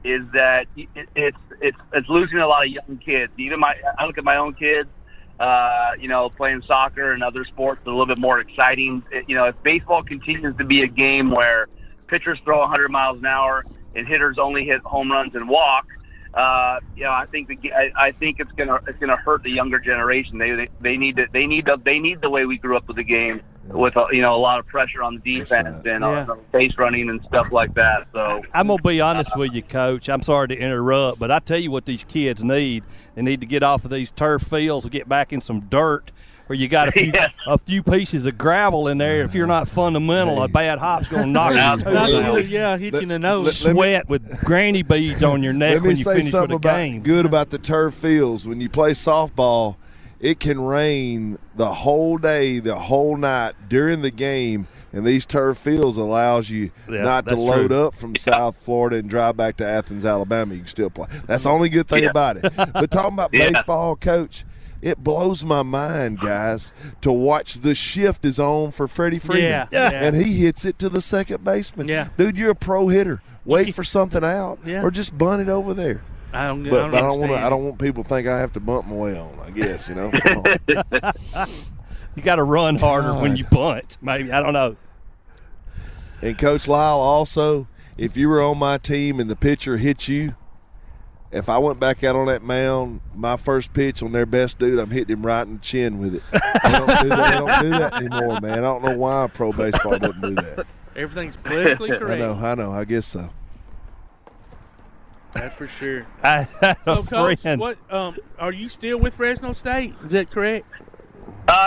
is that it's losing a lot of young kids. I look at my own kids, playing soccer and other sports that are a little bit more exciting. If baseball continues to be a game where pitchers throw 100 miles an hour and hitters only hit home runs and walk, I think it's gonna hurt the younger generation. They need the way we grew up with the game, with a lot of pressure on the defense and base running and stuff like that. So I'm gonna be honest with you, Coach. I'm sorry to interrupt, but I tell you what these kids need. They need to get off of these turf fields and get back in some dirt where you got a few pieces of gravel in there. If you're not fundamental, a bad hop's going to knock you out. Hit you in the nose. Sweat with granny beads on your neck when you finish with the game. Good about the turf fields. When you play softball, it can rain the whole day, the whole night during the game, and these turf fields allows you not to load up from South Florida and drive back to Athens, Alabama. You can still play. That's the only good thing about it. But talking about baseball, Coach, it blows my mind, guys, to watch the shift is on for Freddie Freeman. And he hits it to the second baseman. Dude, you're a pro hitter. Wait for something out or just bunt it over there. I don't want people to think I have to bump my way on, I guess, You got to run harder when you bunt, maybe. I don't know. And Coach Lisle, also, if you were on my team and the pitcher hit you, if I went back out on that mound, my first pitch on their best dude, I'm hitting him right in the chin with it. They don't do that anymore, man. I don't know why pro baseball doesn't do that. Everything's politically correct. I know. I guess so. That's for sure. So, Coach, what are you still with Fresno State? Is that correct?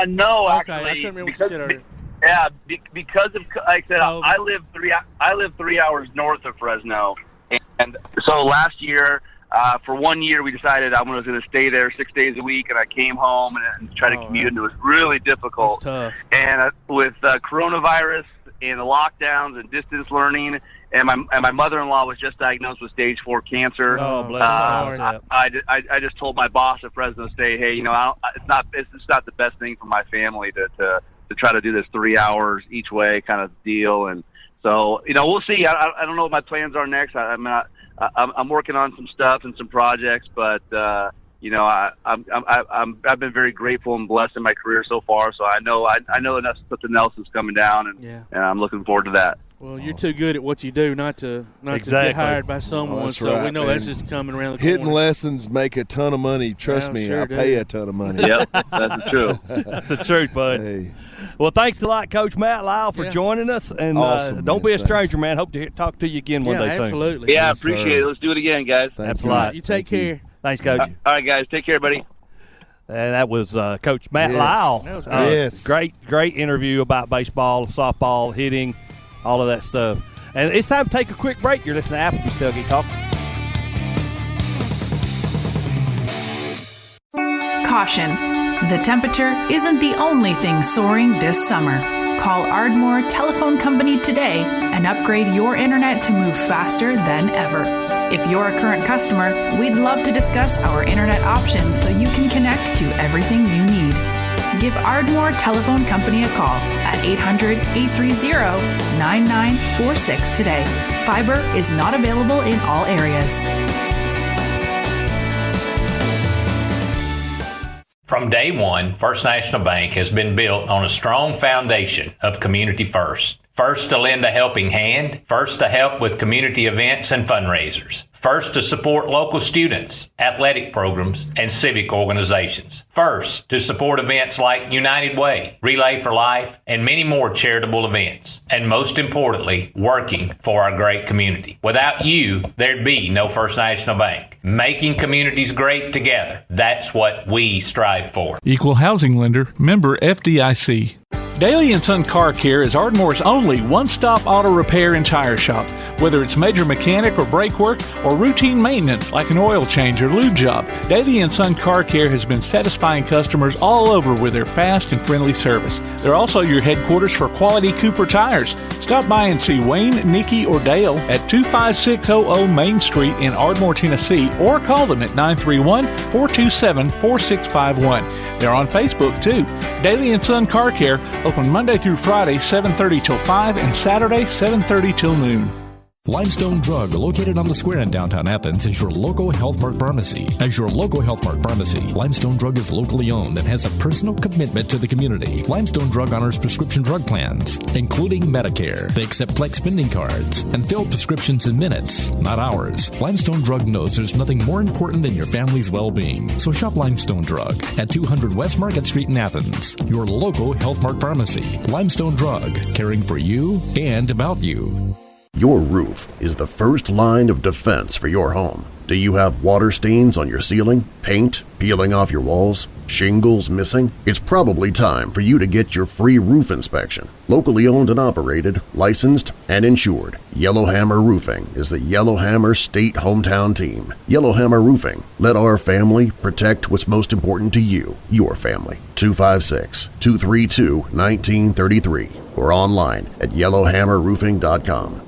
No, okay, actually. I couldn't remember what you said earlier. Yeah, because of, like I said, I live 3 hours north of Fresno, and so last year, for 1 year, we decided I was going to stay there 6 days a week, and I came home and tried to commute, and it was really difficult. Tough. And with coronavirus and the lockdowns and distance learning, and my mother-in-law was just diagnosed with stage 4 cancer. Oh, bless her. I just told my boss at Fresno State, hey, it's not the best thing for my family to try to do this 3 hours each way kind of deal, and so we'll see. I don't know what my plans are next. I'm working on some stuff and some projects, but I've been very grateful and blessed in my career so far. So I know that something else is coming down, and I'm looking forward to that. Well, you're too good at what you do not to get hired by someone. So we know that's just coming around the corner. Hitting lessons make a ton of money. Trust me, I pay a ton of money. Yep, that's the truth. That's the truth, bud. Hey. Well, thanks a lot, Coach Matt Lisle, for joining us. And awesome, don't be a stranger, man. Hope to talk to you again one day soon. Absolutely. Yeah, I appreciate it. Let's do it again, guys. Thanks a lot. You take care. Thanks, Coach. All right, guys. Take care, buddy. And that was Coach Matt Lisle. That was great. Great interview about baseball, softball, hitting, all of that stuff. And it's time to take a quick break. You're listening to Applebee's Tailgate Talk. Caution. The temperature isn't the only thing soaring this summer. Call Ardmore Telephone Company today and upgrade your internet to move faster than ever. If you're a current customer, we'd love to discuss our internet options so you can connect to everything you need. Give Ardmore Telephone Company a call at 800-830-9946 today. Fiber is not available in all areas. From day one, First National Bank has been built on a strong foundation of community first. First to lend a helping hand, first to help with community events and fundraisers, first to support local students, athletic programs, and civic organizations, first to support events like United Way, Relay for Life, and many more charitable events, and most importantly, working for our great community. Without you, there'd be no First National Bank. Making communities great together, that's what we strive for. Equal housing lender, member FDIC. Daly & Son Car Care is Ardmore's only one-stop auto repair and tire shop. Whether it's major mechanic or brake work or routine maintenance like an oil change or lube job, Daly & Son Car Care has been satisfying customers all over with their fast and friendly service. They're also your headquarters for quality Cooper tires. Stop by and see Wayne, Nikki, or Dale at 25600 Main Street in Ardmore, Tennessee, or call them at 931-427-4651. They're on Facebook, too. Daly & Son Car Care, open Monday through Friday, 7:30 till 5, and Saturday, 7:30 till noon. Limestone Drug, located on the square in downtown Athens, is your local Health Mart pharmacy. As your local Health Mart pharmacy, Limestone Drug is locally owned and has a personal commitment to the community. Limestone Drug honors prescription drug plans, including Medicare. They accept flex spending cards and fill prescriptions in minutes, not hours. Limestone Drug knows there's nothing more important than your family's well-being. So shop Limestone Drug at 200 West Market Street in Athens, your local Health Mart pharmacy. Limestone Drug, caring for you and about you. Your roof is the first line of defense for your home. Do you have water stains on your ceiling, paint peeling off your walls, shingles missing? It's probably time for you to get your free roof inspection. Locally owned and operated, licensed, and insured, Yellowhammer Roofing is the Yellowhammer State hometown team. Yellowhammer Roofing. Let our family protect what's most important to you, your family. 256-232-1933 or online at yellowhammerroofing.com.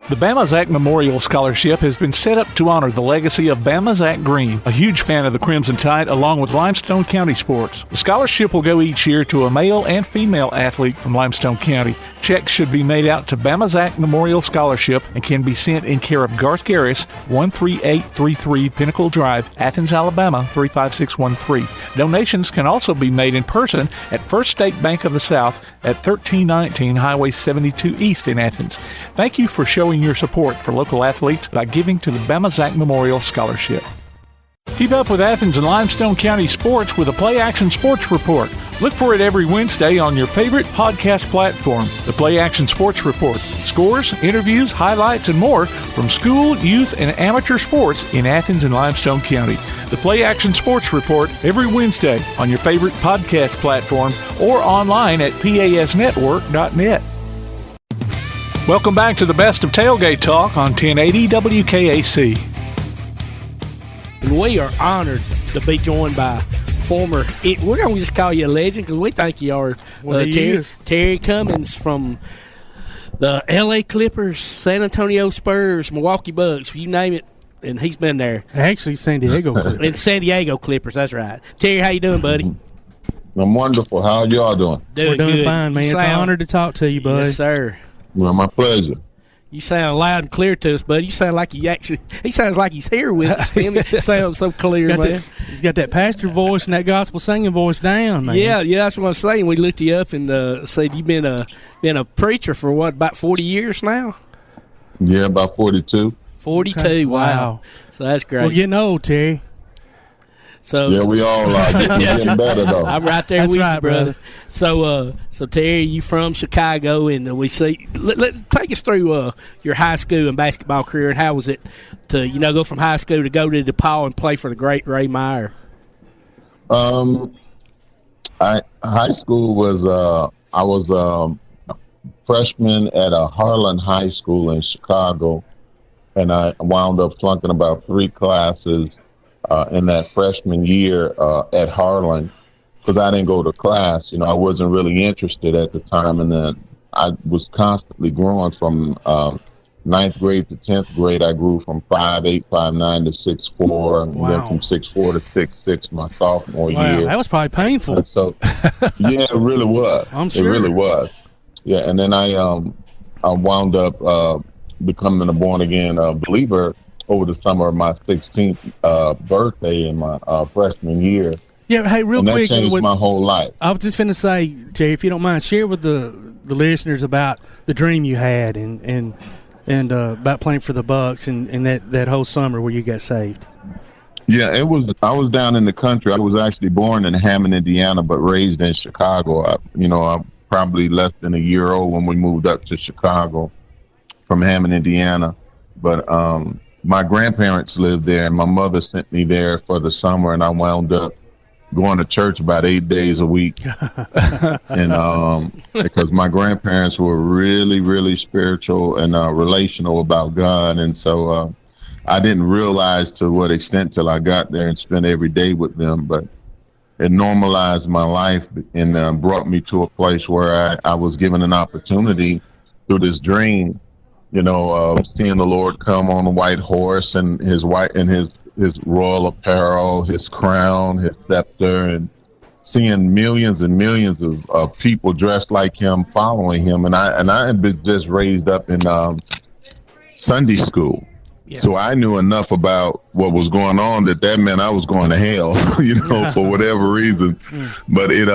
The Bama Zach Memorial Scholarship has been set up to honor the legacy of Bama Zach Green, a huge fan of the Crimson Tide along with Limestone County sports. The scholarship will go each year to a male and female athlete from Limestone County. Checks should be made out to Bama Zach Memorial Scholarship and can be sent in care of Garth Garris, 13833 Pinnacle Drive, Athens, Alabama, 35613. Donations can also be made in person at First State Bank of the South at 1319 Highway 72 East in Athens. Thank you for showing your support for local athletes by giving to the Bama Zach Memorial Scholarship. Keep up with Athens and Limestone County sports with a Play Action Sports Report. Look for it every Wednesday on your favorite podcast platform. The Play Action Sports Report. Scores, interviews, highlights, and more from school, youth, and amateur sports in Athens and Limestone County. The Play Action Sports Report every Wednesday on your favorite podcast platform or online at pasnetwork.net. Welcome back to the best of Tailgate Talk on 1080 WKAC. And we are honored to be joined by we're going to just call you a legend because we think you are. Terry Cummings from the L.A. Clippers, San Antonio Spurs, Milwaukee Bucks, you name it, and he's been there. Actually, San Diego Clippers. And San Diego Clippers, that's right. Terry, how you doing, buddy? I'm wonderful. How are y'all doing? We're doing fine, man. It's an honor to talk to you, bud. Yes, sir. Well, my pleasure. You sound loud and clear to us, bud. You sound like he sounds like he's here with us, Tim. It sounds so clear, man. He's got that pastor voice and that gospel singing voice down, man. Yeah, that's what I'm saying. We looked you up and said you've been a preacher for about 40 years now? Yeah, about 42. 42, okay. Wow. So that's great. We're getting old, Terry. So yeah, we all are. Getting better, though. I'm right there with you, brother. So Terry, you from Chicago, and we see. Take us through your high school and basketball career, and how was it to go from high school to go to DePaul and play for the great Ray Meyer? High school was I was a freshman at a Harlan High School in Chicago, and I wound up flunking about 3 classes in that freshman year at Harlan because I didn't go to class. I wasn't really interested at the time, and then I was constantly growing from 9th grade to 10th grade. I grew from 5'8", 5'9" to 6'4", and then from 6'4" to 6'6" my sophomore year. That was probably painful. And so, yeah, it really was. I'm sure. It really was. Yeah, and then I wound up becoming a born-again believer over the summer of my 16th birthday in my freshman year. Yeah, hey, real quick. That changed my whole life. I was just going to say, Terry, if you don't mind, share with the listeners about the dream you had and about playing for the Bucks and that whole summer where you got saved. Yeah, I was down in the country. I was actually born in Hammond, Indiana, but raised in Chicago. I'm probably less than a year old when we moved up to Chicago from Hammond, Indiana. But my grandparents lived there, and my mother sent me there for the summer, and I wound up going to church about 8 days a week. And because my grandparents were really, really spiritual and relational about God, and so I didn't realize to what extent till I got there and spent every day with them, but it normalized my life and brought me to a place where I was given an opportunity through this dream, seeing the Lord come on a white horse and his royal apparel, his crown, his scepter, and seeing millions and millions of people dressed like him following him. And I had been just raised up in Sunday school. Yeah. So I knew enough about what was going on that meant I was going to hell, for whatever reason. But it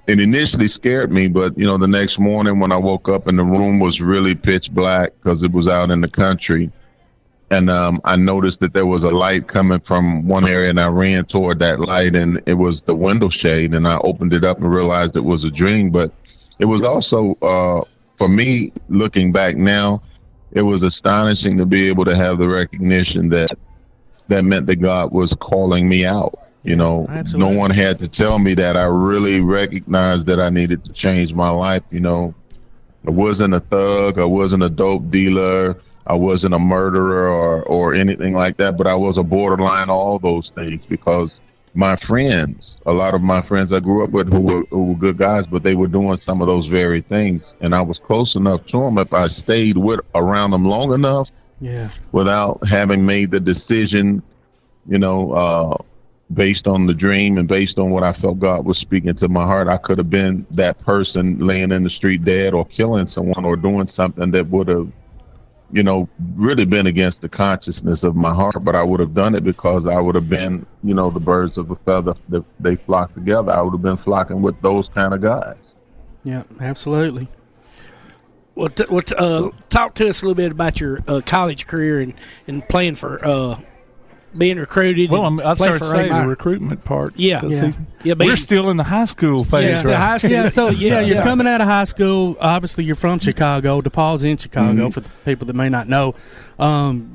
initially scared me. But, the next morning when I woke up and the room was really pitch black because it was out in the country. And I noticed that there was a light coming from one area, and I ran toward that light, and it was the window shade. And I opened it up and realized it was a dream. But it was also, for me, looking back now, it was astonishing to be able to have the recognition that meant that God was calling me out. No one had to tell me that. I really recognized that I needed to change my life. I wasn't a thug. I wasn't a dope dealer. I wasn't a murderer or anything like that, but I was a borderline all those things because my friends, a lot of my friends I grew up with who were good guys, but they were doing some of those very things. And I was close enough to them if I stayed around them long enough without having made the decision, based on the dream and based on what I felt God was speaking to my heart. I could have been that person laying in the street dead or killing someone or doing something that would have, really been against the consciousness of my heart, but I would have done it because I would have been, the birds of a feather, they flock together. I would have been flocking with those kind of guys. Yeah, absolutely. Well, talk to us a little bit about your college career and playing for being recruited. Well, I started to say the recruitment part. Yeah. We're still in the high school phase, right? High school. Yeah, so you're coming out of high school. Obviously, you're from Chicago. DePaul's in Chicago, for the people that may not know.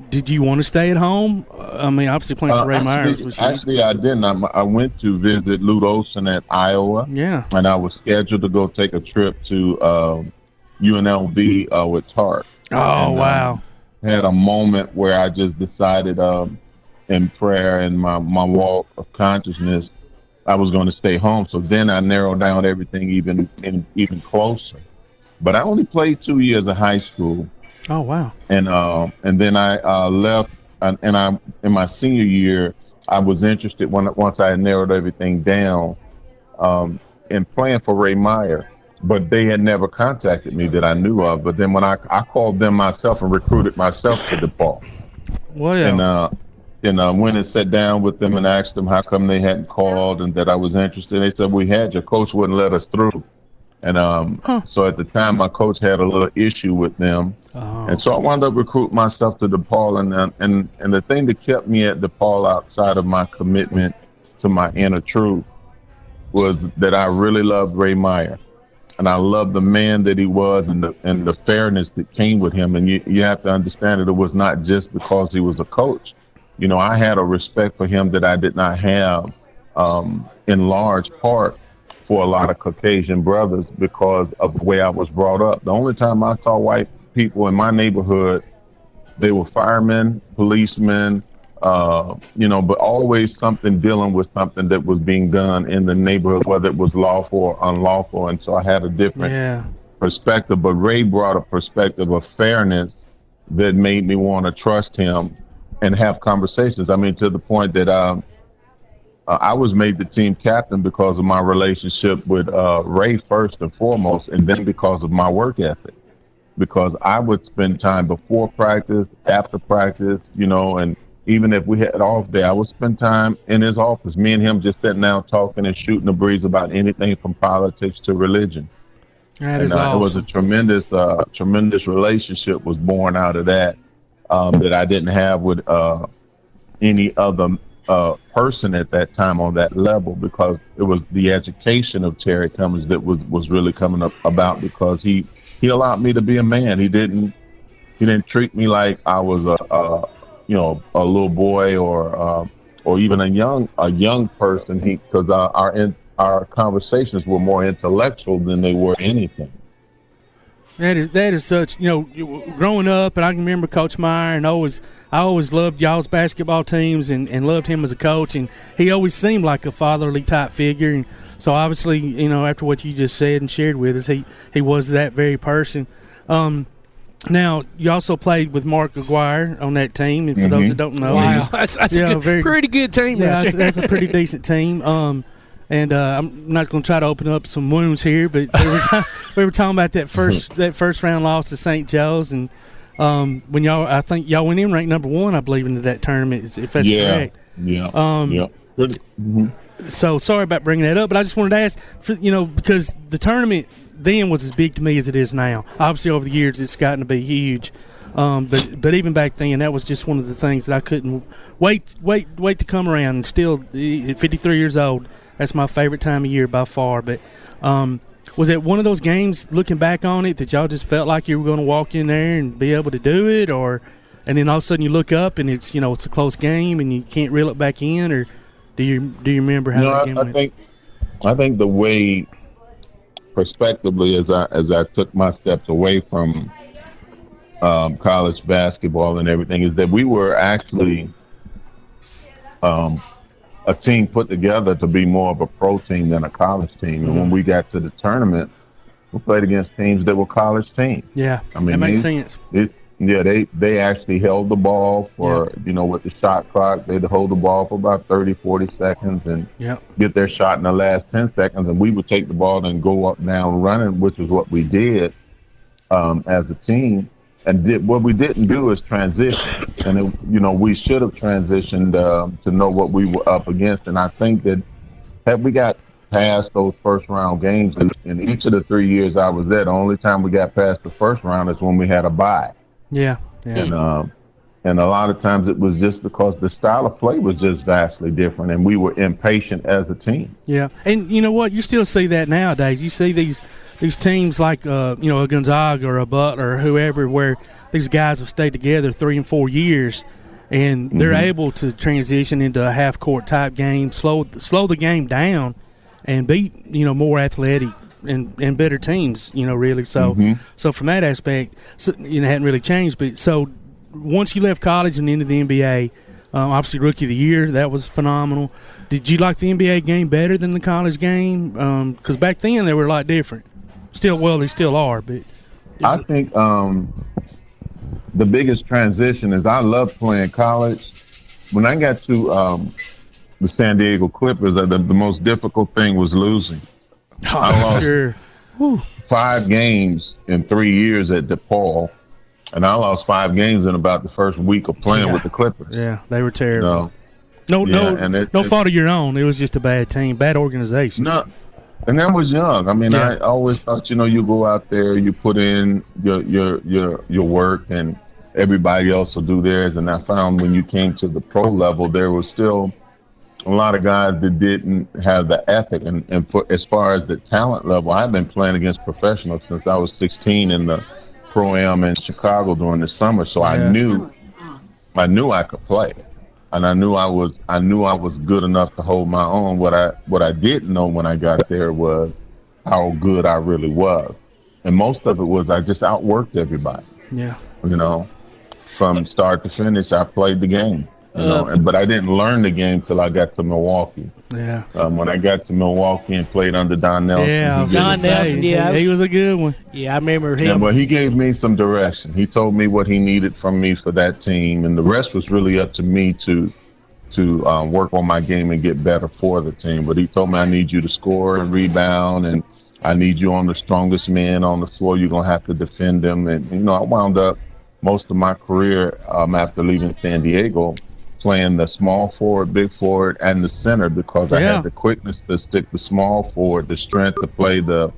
Did you want to stay at home? I mean, obviously playing for Ray Myers. Actually, I didn't. I went to visit Lute Olson at Iowa. Yeah. And I was scheduled to go take a trip to UNLV with Tart. Oh, wow. Had a moment where I just decided in prayer and my walk of consciousness, I was going to stay home. So then I narrowed down everything even closer. But I only played 2 years of high school. Oh, wow. And then I left, and I in my senior year, I was interested once I had narrowed everything down in playing for Ray Meyer. But they had never contacted me that I knew of. But then when I called them myself and recruited myself to DePaul. Well, yeah. And went and sat down with them and asked them how come they hadn't called and that I was interested. They said, we had your coach wouldn't let us through. And so at the time, my coach had a little issue with them. Oh. And so I wound up recruiting myself to DePaul. And the thing that kept me at DePaul outside of my commitment to my inner truth was that I really loved Ray Meyer. And I loved the man that he was and the fairness that came with him. And you have to understand that it was not just because he was a coach. I had a respect for him that I did not have in large part for a lot of Caucasian brothers because of the way I was brought up. The only time I saw white people in my neighborhood, they were firemen, policemen, but always something dealing with something that was being done in the neighborhood, whether it was lawful or unlawful. And so I had a different perspective. But Ray brought a perspective of fairness that made me want to trust him and have conversations. I mean, to the point that I was made the team captain because of my relationship with Ray first and foremost, and then because of my work ethic. Because I would spend time before practice, after practice, and even if we had an off day, I would spend time in his office, me and him just sitting down talking and shooting the breeze about anything from politics to religion. That is awesome. It was a tremendous relationship was born out of that. That I didn't have with any other person at that time on that level, because it was the education of Terry Cummings that was really coming up about, because he allowed me to be a man. He didn't treat me like I was a little boy or even a young person. Because our conversations were more intellectual than they were anything. That is such, growing up, and I can remember Coach Meyer, and I always loved y'all's basketball teams and loved him as a coach, and he always seemed like a fatherly type figure. And so obviously, after what you just said and shared with us, he was that very person. Now, you also played with Mark Aguirre on that team, and for those that don't know, wow, that's a pretty good team. Yeah, that's a pretty decent team. And I'm not going to try to open up some wounds here, but we were talking about that first round loss to St. Joe's, and when I think y'all went in ranked number 1, I believe, into that tournament, if that's correct. Yeah. So sorry about bringing that up, but I just wanted to ask, because the tournament then was as big to me as it is now. Obviously, over the years, it's gotten to be huge. But even back then, that was just one of the things that I couldn't wait to come around. And still, at 53 years old, that's my favorite time of year by far. But was it one of those games, looking back on it, that y'all just felt like you were going to walk in there and be able to do it, and then all of a sudden you look up and it's it's a close game and you can't reel it back in, or do you remember how that game went? I think the way, prospectively, as I took my steps away from college basketball and everything, is that we were actually a team put together to be more of a pro team than a college team. And when we got to the tournament, we played against teams that were college teams. Yeah, I mean, that makes sense. They actually held the ball for, with the shot clock, they'd hold the ball for about 30, 40 seconds and get their shot in the last 10 seconds. And we would take the ball and go up, down, running, which is what we did as a team. And what we didn't do is transition. And, we should have transitioned to know what we were up against. And I think that had we got past those first-round games, in each of the 3 years I was there, the only time we got past the first round is when we had a bye. Yeah. And a lot of times it was just because the style of play was just vastly different, and we were impatient as a team. Yeah, and you know what? You still see that nowadays. You see these teams like a Gonzaga or a Butler or whoever, where these guys have stayed together 3 and 4 years, and they're able to transition into a half-court type game, slow the game down, and beat more athletic and better teams. Really. So so from that aspect, it hadn't really changed. But so once you left college and into the NBA, obviously Rookie of the Year, that was phenomenal. Did you like the NBA game better than the college game? Because back then they were a lot different. They still are. But I think the biggest transition is I loved playing college. When I got to the San Diego Clippers, the most difficult thing was losing. I lost 5 games in 3 years at DePaul. And I lost 5 games in about the first week of playing with the Clippers. Yeah, they were terrible. No fault of your own. It was just a bad team, bad organization. No, and I was young. I mean, I always thought, you go out there, you put in your work, and everybody else will do theirs. And I found when you came to the pro level, there was still a lot of guys that didn't have the ethic. And as far as the talent level, I've been playing against professionals since I was 16 in the Pro-Am in Chicago during the summer, so I knew I could play, and I knew I was good enough to hold my own. What I didn't know when I got there was how good I really was, and most of it was I just outworked everybody. Yeah, from start to finish, I played the game. But I didn't learn the game till I got to Milwaukee. Yeah. When I got to Milwaukee and played under Don Nelson. Yeah, Don Nelson. Yeah, he was a good one. Yeah, I remember him. Yeah, but he gave me some direction. He told me what he needed from me for that team, and the rest was really up to me to work on my game and get better for the team. But he told me I need you to score and rebound, and I need you on the strongest man on the floor. You're gonna have to defend them, and I wound up most of my career after leaving San Diego playing the small forward, big forward, and the center because I had the quickness to stick the small forward, the strength to play the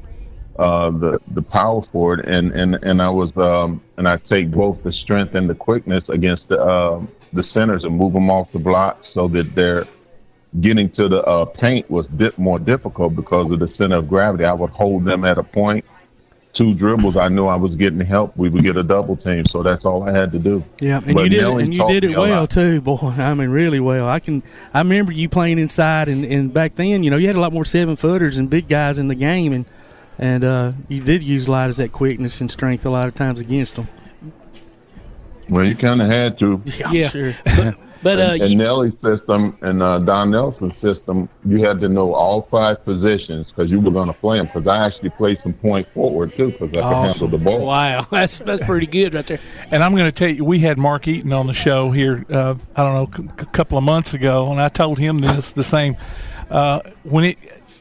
power forward, and I was and I take both the strength and the quickness against the centers and move them off the block so that they're getting to the paint was more difficult because of the center of gravity. I would hold them at a point. 2 dribbles, I knew I was getting help. We would get a double team, so that's all I had to do. Yeah, and you did it well too, boy. I mean, really well. I remember you playing inside, and back then, you had a lot more 7-footers and big guys in the game, and you did utilize that quickness and strength a lot of times against them. Well, you kind of had to. Yeah, sure. But in Nelly's system and Don Nelson's system, you had to know all 5 positions because you were going to play them. Because I actually played some point forward too because I could handle the ball. Wow, that's pretty good right there. And I'm going to tell you, we had Mark Eaton on the show here. I don't know, a couple of months ago, and I told him the same.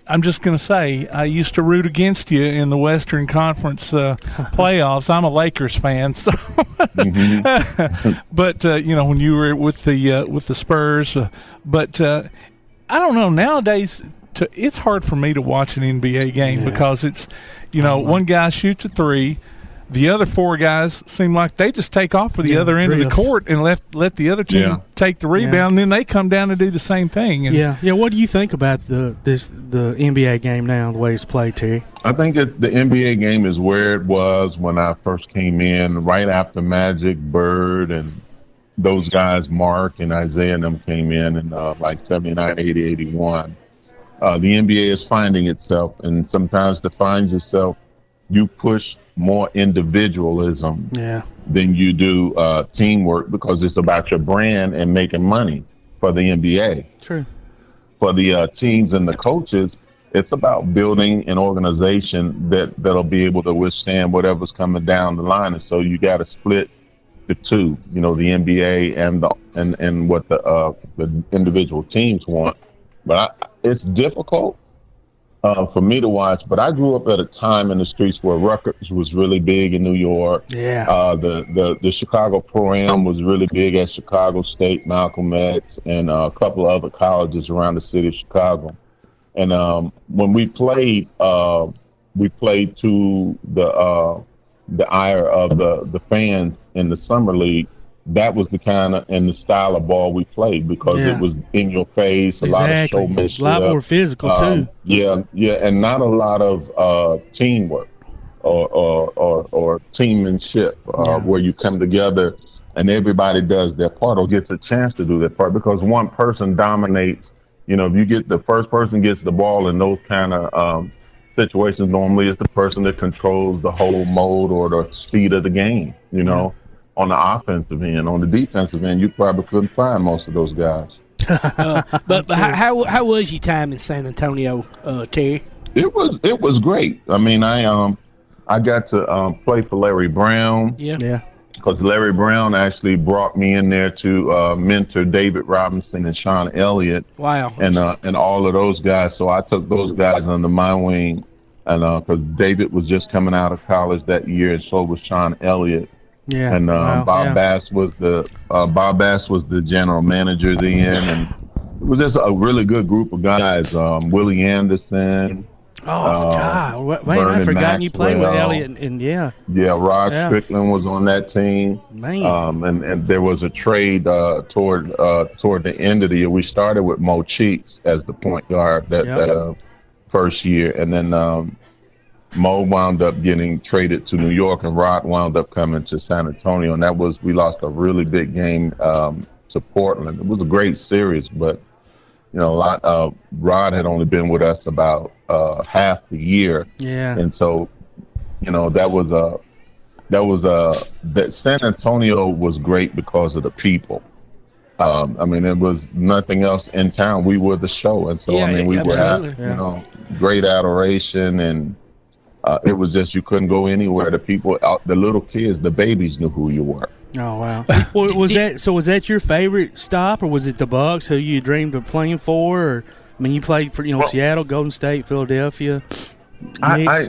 I'm just going to say, I used to root against you in the Western Conference playoffs. I'm a Lakers fan, so. But when you were with the Spurs, but I don't know. Nowadays, it's hard for me to watch an NBA game because it's, one guy shoots a three. The other four guys seem like they just take off for the other end of the court and let the other team take the rebound, and then they come down and do the same thing. And What do you think about the NBA game now, the way it's played, Terry? I think the NBA game is where it was when I first came in, right after Magic, Bird, and those guys, Mark and Isaiah and them came in like 79, 80, 81. The NBA is finding itself, and sometimes to find yourself, you push more individualism than you do teamwork, because it's about your brand and making money for the NBA. True. For the teams and the coaches, it's about building an organization that'll be able to withstand whatever's coming down the line. And so you got to split the two, the NBA and what the individual teams want. But it's difficult for me to watch, but I grew up at a time in the streets where Rutgers was really big in New York. Yeah. The Chicago Pro-Am was really big at Chicago State, Malcolm X, and a couple of other colleges around the city of Chicago. And when we played to the ire of the fans in the summer league. That was the kind of and the style of ball we played, because it was in your face, a lot of showmanship, a lot more physical too. And not a lot of teamwork or teammanship, where you come together and everybody does their part or gets a chance to do their part, because one person dominates. If you get the first person gets the ball in those kind of situations, normally it's the person that controls the whole mode or the speed of the game. On the offensive end. On the defensive end, you probably couldn't find most of those guys. But how was your time in San Antonio, Terry? It was great. I mean, I got to play for Larry Brown. Yeah. Because Larry Brown actually brought me in there to mentor David Robinson and Sean Elliott. Wow. And all of those guys. So I took those guys under my wing, and because David was just coming out of college that year, and so was Sean Elliott. Yeah, and Bob Bass was the general manager then, and it was just a really good group of guys. Willie Anderson. God, man, I'd forgotten you played with Elliott, and Rod Strickland was on that team. Man, and there was a trade toward the end of the year. We started with Mo Cheeks as the point guard that first year, and then Mo wound up getting traded to New York, and Rod wound up coming to San Antonio, and we lost a really big game to Portland. It was a great series, but Rod had only been with us about half the year, and so that San Antonio was great because of the people. I mean, it was nothing else in town. We were the show, and so we were great adoration, and it was just you couldn't go anywhere. The people, the little kids, the babies knew who you were. Oh wow! Was that your favorite stop, or was it the Bucks who you dreamed of playing for? Or, I mean, you played for Seattle, Golden State, Philadelphia. I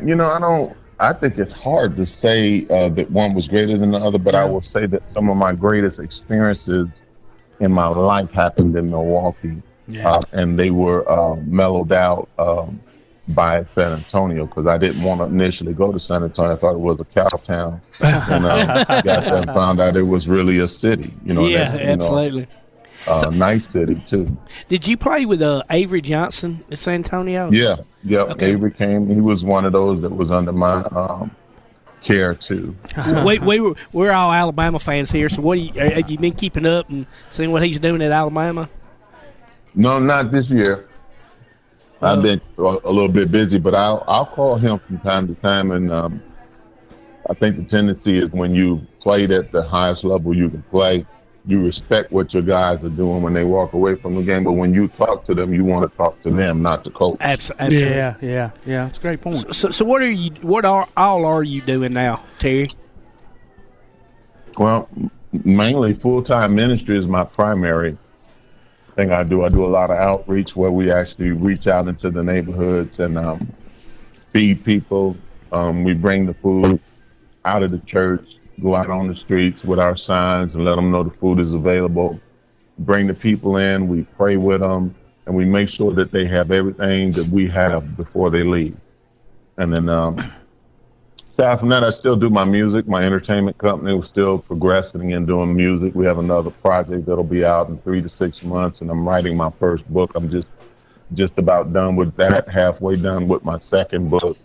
think it's hard to say that one was greater than the other, but I will say that some of my greatest experiences in my life happened in Milwaukee, and they were mellowed out by San Antonio, because I didn't want to initially go to San Antonio. I thought it was a cow town, and I got there and found out it was really a city. Absolutely. Nice city too. Did you play with Avery Johnson at San Antonio? Yeah. Okay. Avery came. He was one of those that was under my care too. We're all Alabama fans here. So have you been keeping up and seeing what he's doing at Alabama? No, not this year. I've been a little bit busy, but I'll call him from time to time, and I think the tendency is when you played at the highest level you can play, you respect what your guys are doing when they walk away from the game, but when you talk to them, you want to talk to them, not the coach. Absolutely. Yeah. That's a great point. So what are you doing now, Terry? Well, mainly full-time ministry is my primary thing I do. I do a lot of outreach where we actually reach out into the neighborhoods and feed people. We bring the food out of the church, go out on the streets with our signs and let them know the food is available. Bring the people in, we pray with them, and we make sure that they have everything that we have before they leave. And then aside from that, I still do my music. My entertainment company was still progressing and doing music. We have another project that'll be out in 3 to 6 months, and I'm writing my first book. I'm just about done with that, halfway done with my second book.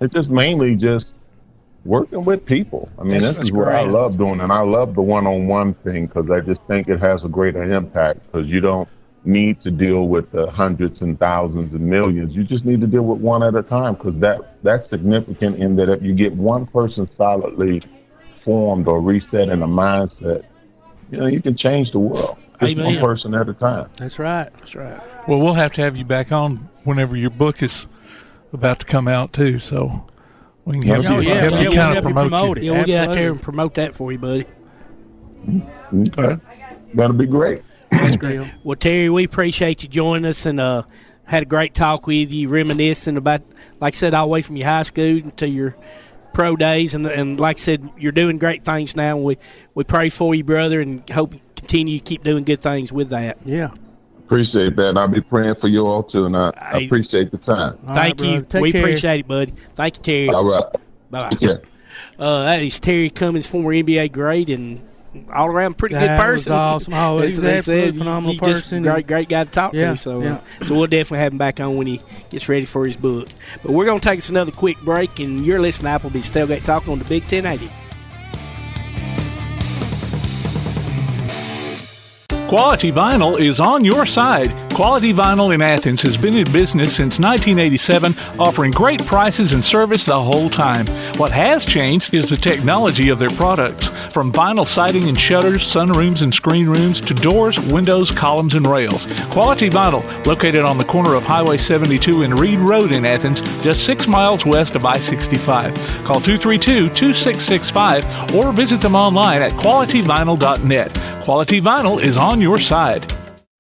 It's just mainly just working with people. I mean, this is what I love doing, and I love the one-on-one thing because I just think it has a greater impact because you don't need to deal with the hundreds and thousands and millions. You just need to deal with one at a time because that's significant in that if you get one person solidly formed or reset in a mindset, you can change the world. Just one person at a time. That's right. That's right. Well, we'll have to have you back on whenever your book is about to come out too, so we can help you kind of promote it. Yeah, we'll get out there and promote that for you, buddy. Okay. That'll be great. That's great. Well, Terry, we appreciate you joining us and had a great talk with you, reminiscing about, like I said, all the way from your high school to your pro days. And like I said, you're doing great things now. We pray for you, brother, and hope you continue to keep doing good things with that. Yeah. Appreciate that. I'll be praying for you all, too, and I appreciate the time. Thank you. We appreciate it, buddy. Thank you, Terry. All right. Bye-bye. Yeah. That is Terry Cummings, former NBA great and all-around pretty good person. Was awesome. Oh, he's an absolute phenomenal person. Just great guy to talk to. So we'll definitely have him back on when he gets ready for his book. But we're going to take us another quick break, and you're listening to Applebee's Tailgate Talk on the Big 1080. Quality Vinyl is on your side. Quality Vinyl in Athens has been in business since 1987, offering great prices and service the whole time. What has changed is the technology of their products. From vinyl siding and shutters, sunrooms and screen rooms, to doors, windows, columns, and rails. Quality Vinyl, located on the corner of Highway 72 and Reed Road in Athens, just 6 miles west of I-65. Call 232-2665 or visit them online at qualityvinyl.net. Quality Vinyl is on your side.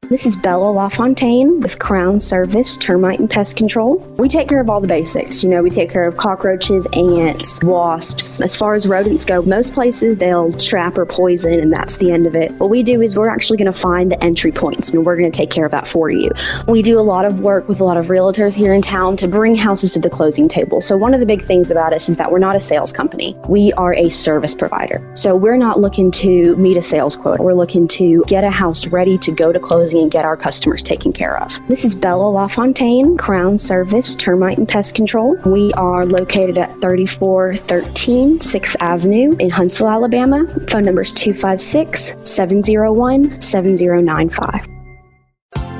This is Bella LaFontaine with Crown Service Termite and Pest Control. We take care of all the basics. We take care of cockroaches, ants, wasps. As far as rodents go, most places they'll trap or poison, and that's the end of it. What we do is we're actually going to find the entry points, and we're going to take care of that for you. We do a lot of work with a lot of realtors here in town to bring houses to the closing table. So one of the big things about us is that we're not a sales company. We are a service provider. So we're not looking to meet a sales quota. We're looking to get a house ready to go to closing and get our customers taken care of. This is Bella LaFontaine, Crown Service Termite and Pest Control. We are located at 3413 6th Avenue in Huntsville, Alabama. Phone number is 256-701-7095.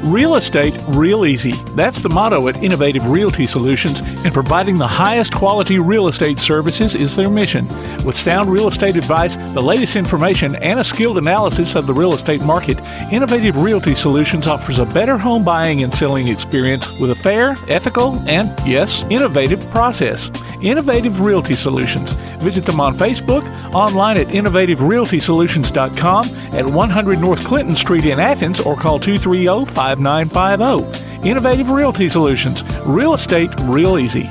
Real estate, real easy. That's the motto at Innovative Realty Solutions, and providing the highest quality real estate services is their mission. With sound real estate advice, the latest information, and a skilled analysis of the real estate market, Innovative Realty Solutions offers a better home buying and selling experience with a fair, ethical, and, yes, innovative process. Innovative Realty Solutions. Visit them on Facebook, online at innovativerealtysolutions.com, at 100 North Clinton Street in Athens, or call 230-5950. Innovative Realty Solutions. Real estate, real easy.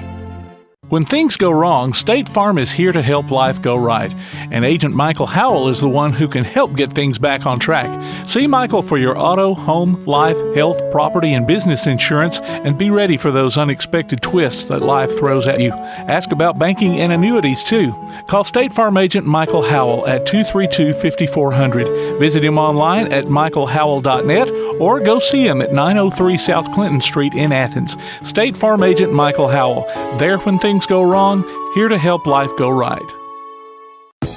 When things go wrong, State Farm is here to help life go right. And Agent Michael Howell is the one who can help get things back on track. See Michael for your auto, home, life, health, property, and business insurance, and be ready for those unexpected twists that life throws at you. Ask about banking and annuities, too. Call State Farm Agent Michael Howell at 232-5400. Visit him online at michaelhowell.net or go see him at 903 South Clinton Street in Athens. State Farm Agent Michael Howell. There when things go wrong, here to help life go right.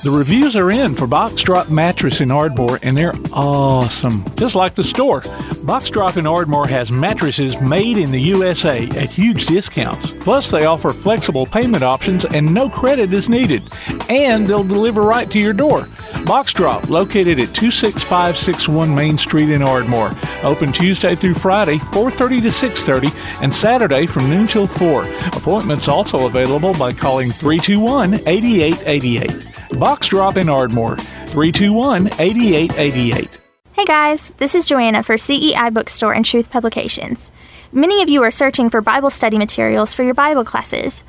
The reviews are in for Box Drop Mattress in Ardmore, and they're awesome. Just like the store. Box Drop in Ardmore has mattresses made in the USA at huge discounts. Plus, they offer flexible payment options and no credit is needed. And they'll deliver right to your door. Box Drop, located at 26561 Main Street in Ardmore. Open Tuesday through Friday, 4:30 to 6:30, and Saturday from noon till 4. Appointments also available by calling 321-8888. Box Drop in Ardmore, 321-8888. Hey guys, this is Joanna for CEI Bookstore and Truth Publications. Many of you are searching for Bible study materials for your Bible classes.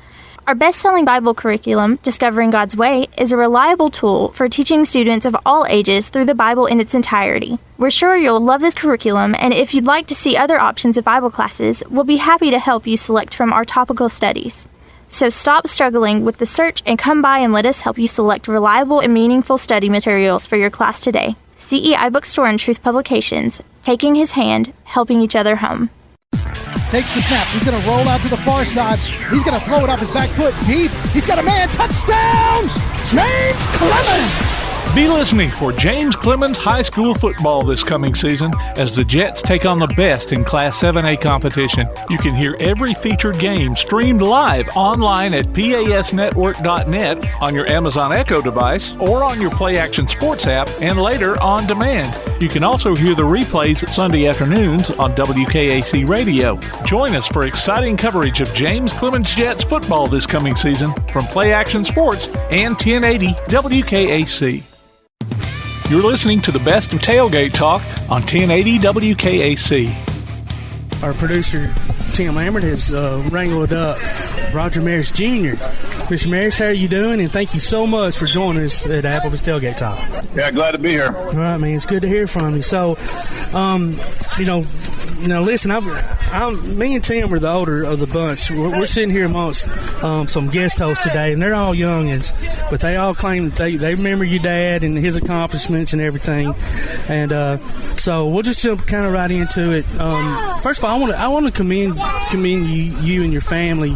Our best-selling Bible curriculum, Discovering God's Way, is a reliable tool for teaching students of all ages through the Bible in its entirety. We're sure you'll love this curriculum, and if you'd like to see other options of Bible classes, we'll be happy to help you select from our topical studies. So stop struggling with the search and come by and let us help you select reliable and meaningful study materials for your class today. CEI Bookstore and Truth Publications, taking his hand, helping each other home. Takes the snap. He's going to roll out to the far side. He's going to throw it off his back foot deep. He's got a man. Touchdown! James Clemens! Be listening for James Clemens High School football this coming season as the Jets take on the best in Class 7A competition. You can hear every featured game streamed live online at pasnetwork.net on your Amazon Echo device or on your Play Action Sports app and later on demand. You can also hear the replays Sunday afternoons on WKAC Radio. Join us for exciting coverage of James Clemens Jets football this coming season from Play Action Sports and 1080 WKAC. You're listening to the best of Tailgate Talk on 1080 WKAC. Our producer, Tim Lambert, has wrangled up Roger Maris Jr. Mr. Maris, how are you doing? And thank you so much for joining us at Applebee's Tailgate Talk. Yeah, glad to be here. All right, man. It's good to hear from you. So, listen, me and Tim are the older of the bunch. We're sitting here amongst some guest hosts today, and they're all youngins, but they all claim that they remember your dad and his accomplishments and everything. And so we'll just jump kind of right into it. First of all, I want to commend you and your family.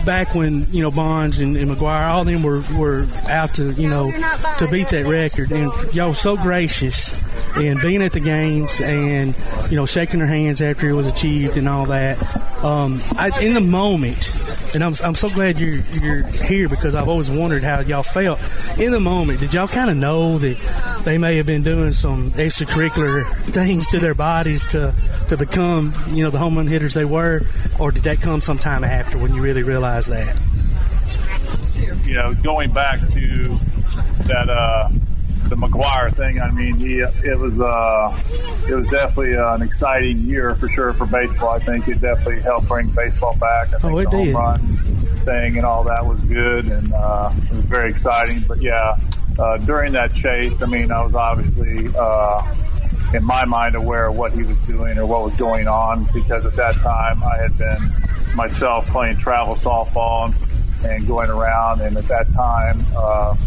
Back when Bonds and McGuire, all of them were out to beat that record, and y'all were so gracious in being at the games and shaking their hands after it was achieved and all that. In the moment, and I'm so glad you're here because I've always wondered how y'all felt in the moment. Did y'all kind of know that they may have been doing some extracurricular things to their bodies to become the home run hitters they were, or did that come sometime after when you really realized that? Going back to that the McGuire thing, I mean, it was definitely an exciting year for sure for baseball. I think it definitely helped bring baseball back. I think it the did. Home run thing and all that was good, and it was very exciting. But during that chase, I mean, I was obviously in my mind aware of what he was doing or what was going on, because at that time I had been myself playing travel softball and going around, and at that time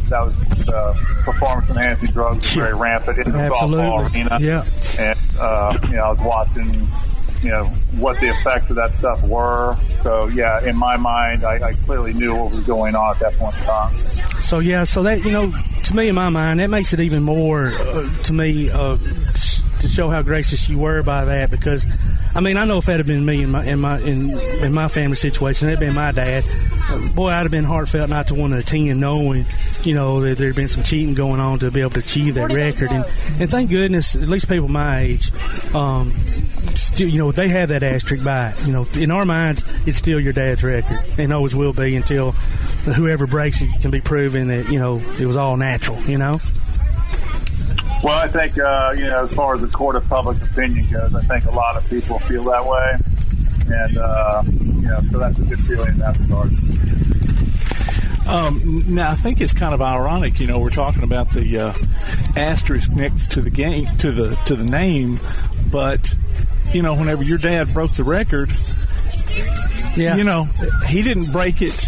that was performance enhancing drugs were very rampant in the softball arena. Yeah. And I was watching what the effects of that stuff were. So in my mind I clearly knew what was going on at that point in time. So that to me, in my mind, that makes it even more to me to show how gracious you were by that, because I mean, I know if that had been me in my family situation, that'd been my dad, boy, I'd have been heartfelt not to want to attend, knowing that there'd been some cheating going on to be able to achieve that record. And thank goodness, at least people my age, still, they have that asterisk by it. In our minds, it's still your dad's record, and always will be until whoever breaks it can be proven that it was all natural. Well, I think, as far as the court of public opinion goes, I think a lot of people feel that way. And, so that's a good feeling in that regard. Now, I think it's kind of ironic, we're talking about the asterisk next to the game, to the name, but, whenever your dad broke the record, he didn't break it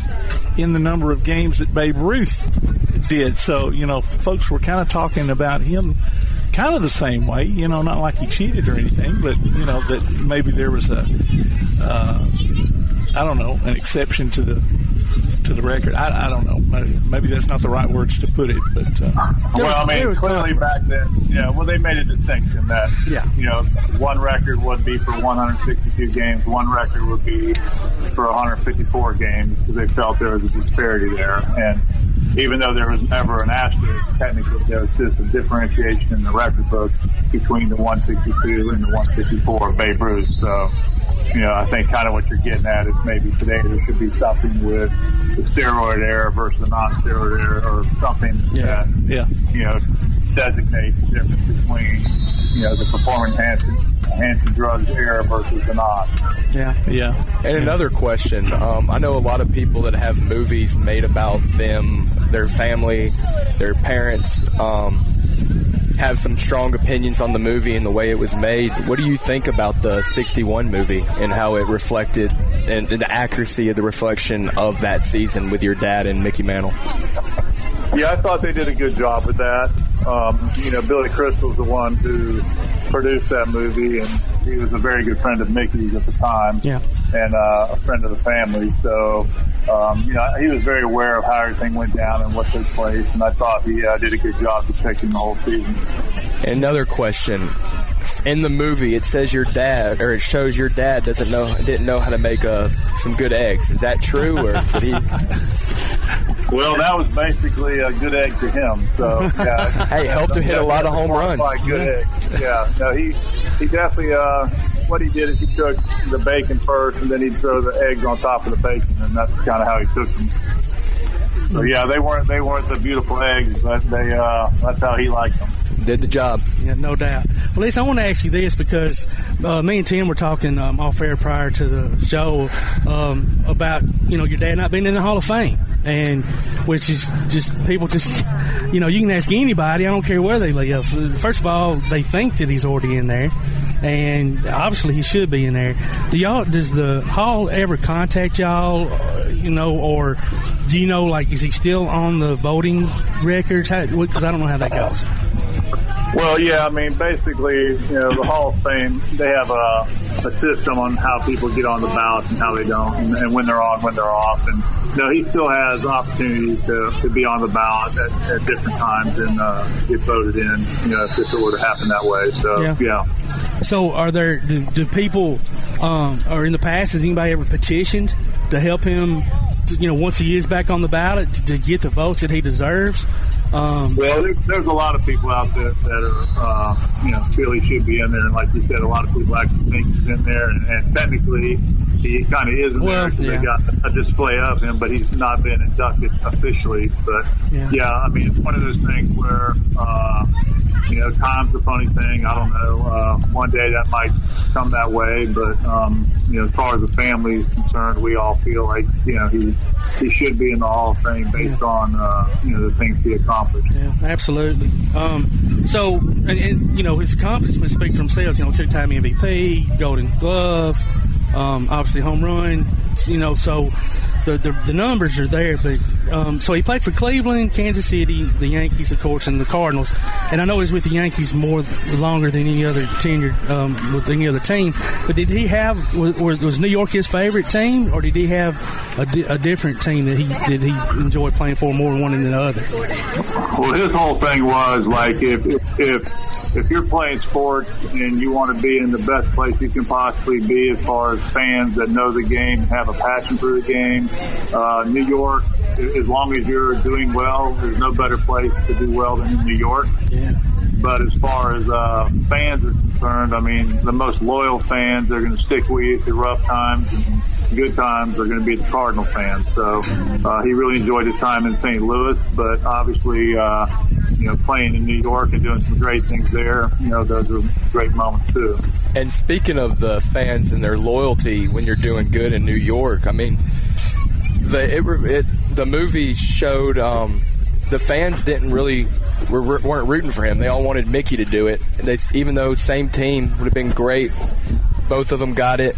in the number of games that Babe Ruth did. So, folks were kind of talking about him kind of the same way, not like he cheated or anything, but, that maybe there was an exception to the record. I don't know. Maybe that's not the right words to put it, but well, I mean, clearly back then, they made a distinction that one record would be for 162 games, one record would be for 154 games, because they felt there was a disparity there. And even though there was never an asterisk, technically there was just a differentiation in the record book between the 162 and the 154 of Babe Ruth. So, I think kind of what you're getting at is maybe today there should be something with the steroid era versus the non-steroid era, or something that, designate the difference between, the performance-enhancing drugs era versus the not. Yeah. And another question. I know a lot of people that have movies made about them, their family, their parents, have some strong opinions on the movie and the way it was made. What do you think about the 61 movie and how it reflected and the accuracy of the reflection of that season with your dad and Mickey Mantle? Yeah, I thought they did a good job with that. Billy Crystal's the one who produced that movie, and he was a very good friend of Mickey's at the time, and a friend of the family. So, he was very aware of how everything went down and what took place, and I thought he did a good job depicting the whole season. Another question. In the movie, it says your dad, or it shows your dad didn't know how to make some good eggs. Is that true, or did he? Well, that was basically a good egg to him. So, yeah. Hey, helped him hit a lot of home runs. Good eggs. Yeah. No, he definitely. What he did is he took the bacon first, and then he'd throw the eggs on top of the bacon, and that's kind of how he took them. So yeah, they weren't the beautiful eggs, but that's how he liked them. Did the job. Yeah, no doubt. Well, Lisa, I want to ask you this because me and Tim were talking off air prior to the show about your dad not being in the Hall of Fame, and which is just people just you can ask anybody. I don't care where they live. First of all, they think that he's already in there, and obviously he should be in there. Does the Hall ever contact y'all? Or do you know, is he still on the voting records? Because I don't know how that goes. Well, yeah, I mean, basically, the Hall of Fame, they have a system on how people get on the ballot and how they don't, and when they're on, when they're off. And, he still has opportunity to be on the ballot at different times and get voted in, if it were to happen that way. So, yeah. So do people, or in the past, has anybody ever petitioned to help him, once he is back on the ballot, to get the votes that he deserves? Well, there's a lot of people out there that are, feel he should be in there. And like you said, a lot of people actually think he's in there. And technically, he kind of is in there because they got a display of him, but he's not been inducted officially. But, I mean, it's one of those things where, time's a funny thing. I don't know. One day that might come that way. But, as far as the family is concerned, we all feel like, he should be in the Hall of Fame based on, the things he accomplished. Yeah, absolutely. So, his accomplishments speak for themselves. Two-time MVP, Golden Glove, obviously home run. So the numbers are there. But so he played for Cleveland, Kansas City, the Yankees, of course, and the Cardinals. And I know he's with the Yankees longer than any other tenure with any other team. But did he have was New York his favorite team, or did he have a different team that he enjoyed playing for more than one than the other? Well, his whole thing was like if you're playing sports and you want to be in the best place you can possibly be as far as fans that know the game and have a passion for the game, New York, as long as you're doing well, there's no better place to do well than in New York. Yeah. But as far as fans are concerned, I mean, the most loyal fans are going to stick with you through rough times, and good times are going to be the Cardinal fans. So he really enjoyed his time in St. Louis, but obviously, playing in New York and doing some great things there, those are great moments too. And speaking of the fans and their loyalty when you're doing good in New York, I mean, the movie showed the fans weren't rooting for him. They all wanted Mickey to do it. Even though same team would have been great, both of them got it.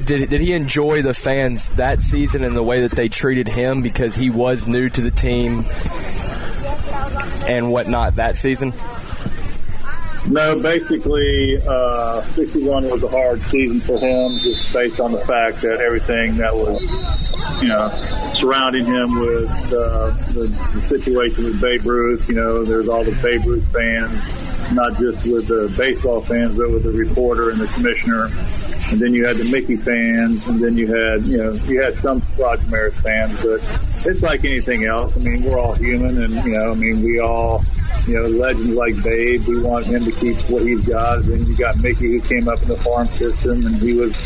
Did he enjoy the fans that season and the way that they treated him because he was new to the team and whatnot that season? No, basically, 61 was a hard season for him just based on the fact that everything that was, surrounding him with the situation with Babe Ruth. There's all the Babe Ruth fans, not just with the baseball fans, but with the reporter and the commissioner. And then you had the Mickey fans, and then you had some Roger Maris fans, but it's like anything else. I mean, we're all human, and, we all, legends like Babe, we want him to keep what he's got. And then you got Mickey, who came up in the farm system, and he was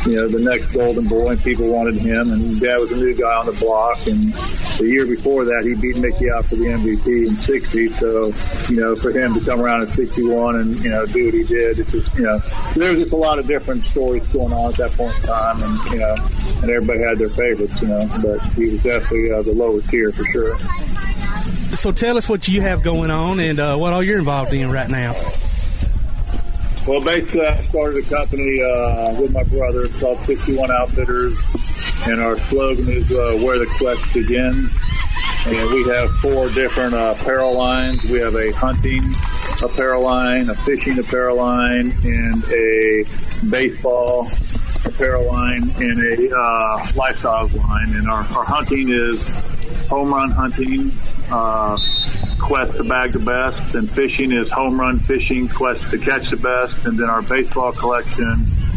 the next golden boy, and people wanted him. And Dad was a new guy on the block, and the year before that, he beat Mickey out for the MVP in 60. So, for him to come around at 61 and, do what he did, it's just, there was just a lot of different stories going on at that point in time, and, and everybody had their favorites, but he was definitely the lower tier for sure. So tell us what you have going on and what all you're involved in right now. Well, basically, I started a company with my brother. It's called 61 Outfitters, and our slogan is where the quest begins. And we have 4 different apparel lines. We have a hunting apparel line, a fishing apparel line, and a baseball apparel line, and a lifestyle line. And our hunting is home run hunting, quest to bag the best, and fishing is home run fishing, quest to catch the best, and then our baseball collection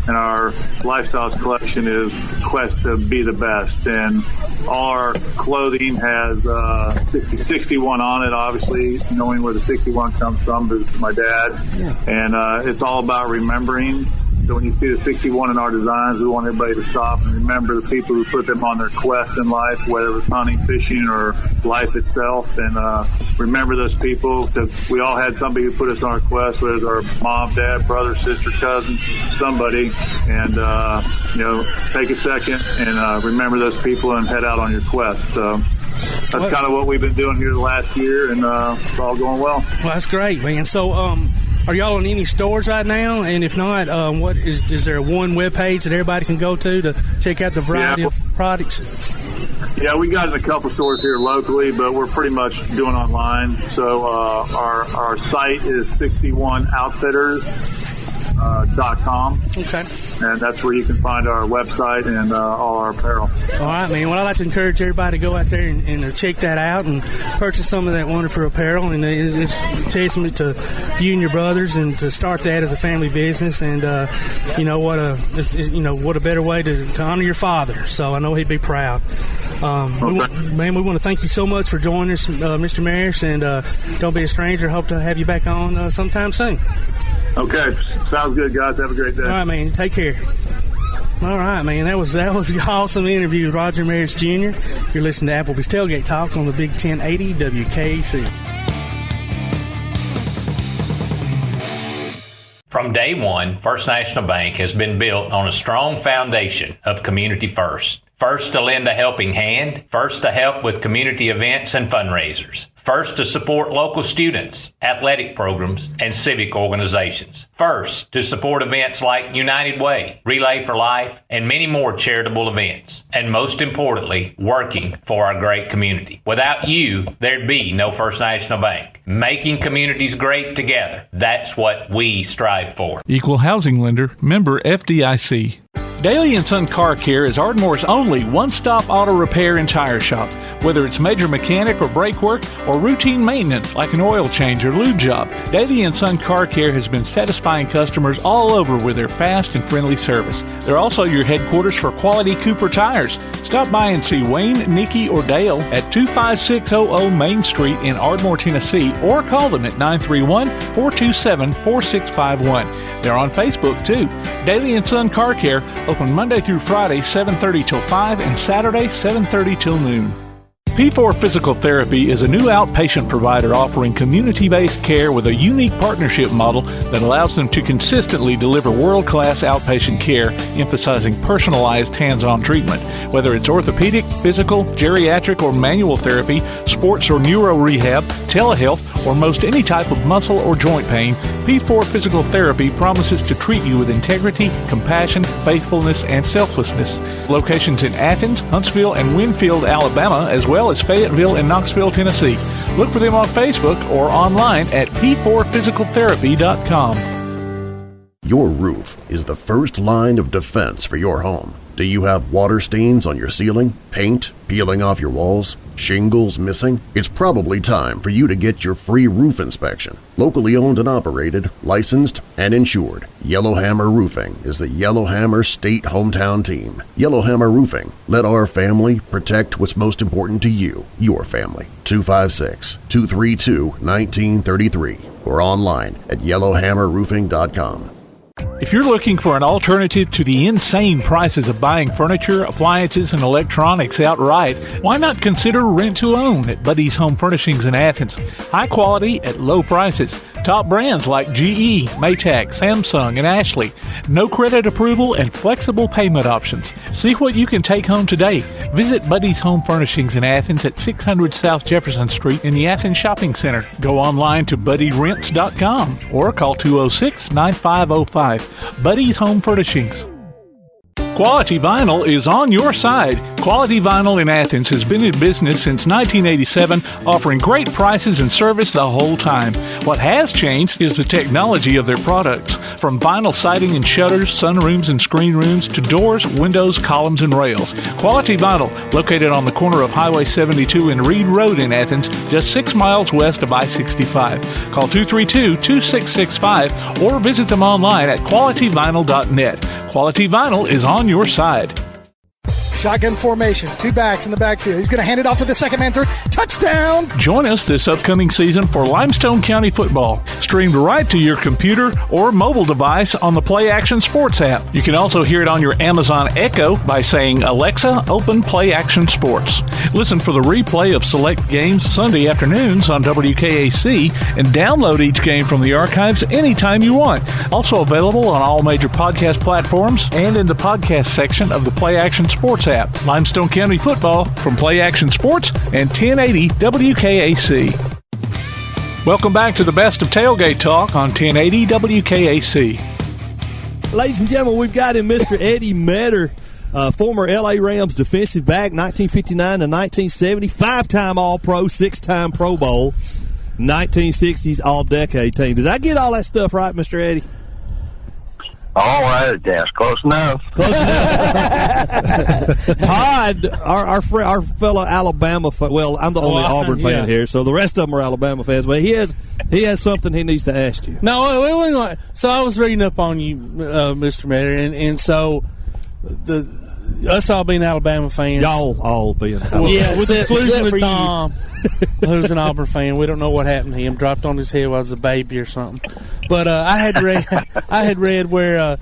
and our lifestyles collection is quest to be the best. And our clothing has 61 on it, obviously, knowing where the 61 comes from is my dad. And it's all about remembering. So when you see the 61 in our designs, we want everybody to stop and remember the people who put them on their quest in life, whether it was hunting, fishing, or life itself. And remember those people, because we all had somebody who put us on our quest, whether it was our mom, dad, brother, sister, cousin, somebody. And, take a second and remember those people and head out on your quest. So that's kind of what we've been doing here the last year, and it's all going well. Well, that's great, man. So, are y'all in any stores right now? And if not, what is there one web page that everybody can go to check out the variety of products? Yeah, we got in a couple stores here locally, but we're pretty much doing online. So our site is 61outfitters.com. Okay. And that's where you can find our website and all our apparel. All right, man. Well, I'd like to encourage everybody to go out there and check that out and purchase some of that wonderful apparel. And it's a testament to you and your brothers, and to start that as a family business. And what a better way to honor your father. So I know he'd be proud. We want to thank you so much for joining us, Mr. Maris, and don't be a stranger. Hope to have you back on sometime soon. Okay, sounds good, guys. Have a great day. All right, man. Take care. All right, man. That was an awesome interview with Roger Maris Jr. You're listening to Applebee's Tailgate Talk on the Big 1080 WKC. From day one, First National Bank has been built on a strong foundation of community first. First to lend a helping hand, first to help with community events and fundraisers, first to support local students, athletic programs, and civic organizations, first to support events like United Way, Relay for Life, and many more charitable events, and most importantly, working for our great community. Without you, there'd be no First National Bank. Making communities great together, that's what we strive for. Equal housing lender, member FDIC. Daly & Son Car Care is Ardmore's only one-stop auto repair and tire shop. Whether it's major mechanic or brake work or routine maintenance like an oil change or lube job, Daly & Son Car Care has been satisfying customers all over with their fast and friendly service. They're also your headquarters for quality Cooper tires. Stop by and see Wayne, Nikki, or Dale at 25600 Main Street in Ardmore, Tennessee, or call them at 931-427-4651. They're on Facebook too. Daly & Son Car Care, open Monday through Friday, 7:30 till 5, and Saturday, 7:30 till noon. P4 Physical Therapy is a new outpatient provider offering community-based care with a unique partnership model that allows them to consistently deliver world-class outpatient care, emphasizing personalized hands-on treatment. Whether it's orthopedic, physical, geriatric, or manual therapy, sports or neuro rehab, telehealth, or most any type of muscle or joint pain, P4 Physical Therapy promises to treat you with integrity, compassion, faithfulness, and selflessness. Locations in Athens, Huntsville, and Winfield, Alabama, as well as Fayetteville and Knoxville, Tennessee. Look for them on Facebook or online at p4physicaltherapy.com. Your roof is the first line of defense for your home. Do you have water stains on your ceiling, paint peeling off your walls, shingles missing? It's probably time for you to get your free roof inspection. Locally owned and operated, licensed, and insured, Yellowhammer Roofing is the Yellowhammer State Hometown Team. Yellowhammer Roofing. Let our family protect what's most important to you, your family. 256-232-1933 or online at yellowhammerroofing.com. If you're looking for an alternative to the insane prices of buying furniture, appliances, and electronics outright, why not consider rent-to-own at Buddy's Home Furnishings in Athens? High quality at low prices. Top brands like GE, Maytag, Samsung, and Ashley. No credit approval and flexible payment options. See what you can take home today. Visit Buddy's Home Furnishings in Athens at 600 South Jefferson Street in the Athens Shopping Center. Go online to buddyrents.com or call 206-9505. Buddy's Home Furnishings. Quality Vinyl is on your side. Quality Vinyl in Athens has been in business since 1987, offering great prices and service the whole time. What has changed is the technology of their products. From vinyl siding and shutters, sunrooms and screen rooms, to doors, windows, columns, and rails. Quality Vinyl, located on the corner of Highway 72 and Reed Road in Athens, just 6 miles west of I-65. Call 232-2665 or visit them online at qualityvinyl.net. Quality Vinyl is on your side. Shotgun formation, 2 backs in the backfield. He's going to hand it off to the second man through. Touchdown! Join us this upcoming season for Limestone County football, streamed right to your computer or mobile device on the Play Action Sports app. You can also hear it on your Amazon Echo by saying, Alexa, open Play Action Sports. Listen for the replay of select games Sunday afternoons on WKAC and download each game from the archives anytime you want. Also available on all major podcast platforms and in the podcast section of the Play Action Sports app. Limestone County football from Play Action Sports and 1080 WKAC. Welcome back to the best of Tailgate Talk on 1080 WKAC. Ladies and gentlemen, we've got him, Mr. Eddie Meador, former LA Rams defensive back, 1959 to 1970, 5-time All-Pro, 6-time Pro Bowl, 1960s All-Decade team. Did I get all that stuff right, Mr. Eddie? All right, that's close enough. Todd, our fellow Alabama fan, well, I'm the only Auburn fan here, so the rest of them are Alabama fans, but he has something he needs to ask you. No, so I was reading up on you, Mr. Meador, and so us all being Alabama fans. Y'all all being Alabama fans. Yeah, with the exclusion of Tom, who's an Auburn fan. We don't know what happened to him. Dropped on his head while he was a baby or something. But I had read where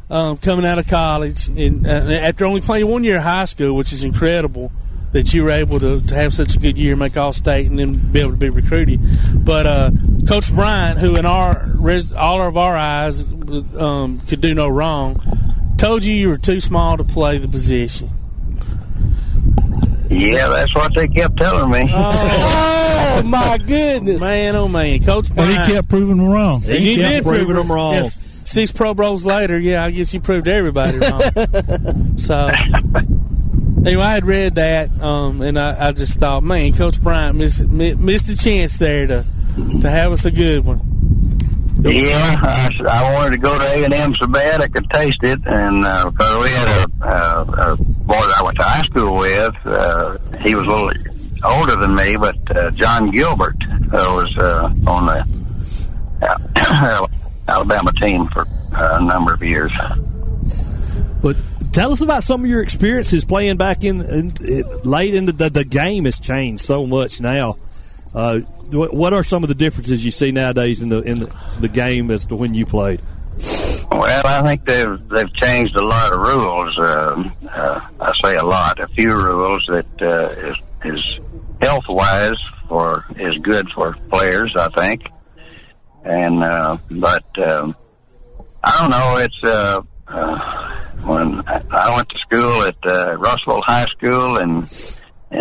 coming out of college, and after only playing 1 year of high school, which is incredible that you were able to have such a good year, make All-State, and then be able to be recruited. But Coach Bryant, who in all of our eyes could do no wrong, told you were too small to play the position. Yeah, that's what they kept telling me. Oh my goodness. Man, oh man. Coach Bryant. And he kept proving them wrong. He kept proving them wrong. Yes. 6 Pro Bowls later, I guess you proved everybody wrong. So, anyway, I had read that, and I just thought, man, Coach Bryant missed a chance there to have us a good one. Yeah, I wanted to go to A&M so bad I could taste it, and because we had a boy that I went to high school with, he was a little older than me, but John Gilbert was on the Alabama team for a number of years. But tell us about some of your experiences playing back in late into the game has changed so much now. What are some of the differences you see nowadays in the game as to when you played? Well, I think they've changed a lot of rules. I say a lot, a few rules that is health wise is good for players, I think. And but I don't know. It's when I went to school at Russellville High School in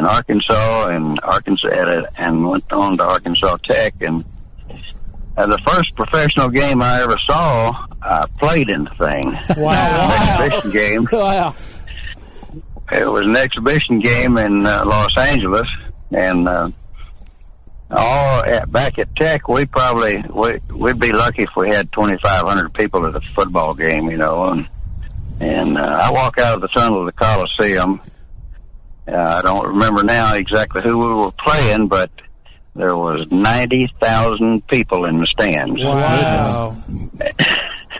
Arkansas, and went on to Arkansas Tech, and the first professional game I ever saw, I played in the thing. Wow! An exhibition game. Wow! It was an exhibition game in Los Angeles, and back at Tech, we'd be lucky if we had 2,500 people at a football game, and I walk out of the tunnel of the Coliseum. I don't remember now exactly who we were playing, but there was 90,000 people in the stands. Wow!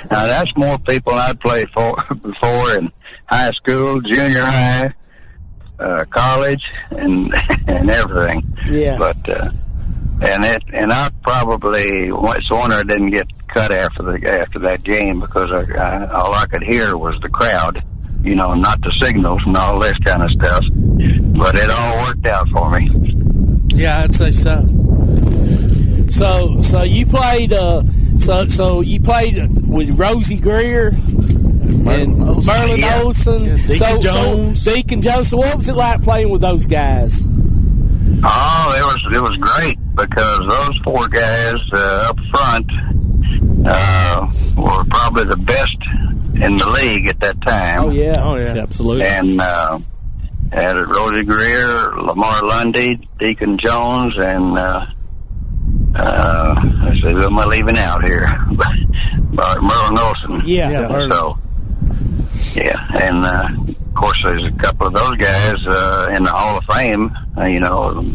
Now that's more people I'd played for before in high school, junior high, college, and everything. Yeah. But and I probably it's a wonder I didn't get cut after that game, because all I could hear was the crowd, not the signals and all this kind of stuff. But it all worked out for me. Yeah, I'd say so. So you played. So you played with Rosie Greer and Merlin Olsen, Deacon Jones. Deacon Jones. So what was it like playing with those guys? Oh, it was great, because those four guys up front were probably the best in the league at that time. Oh yeah, absolutely. And had Rosie Greer, Lamar Lundy, Deacon Jones, and let's see, who am I leaving out here? Merlin Olsen. Yeah. So, yeah, and of course, there's a couple of those guys in the Hall of Fame.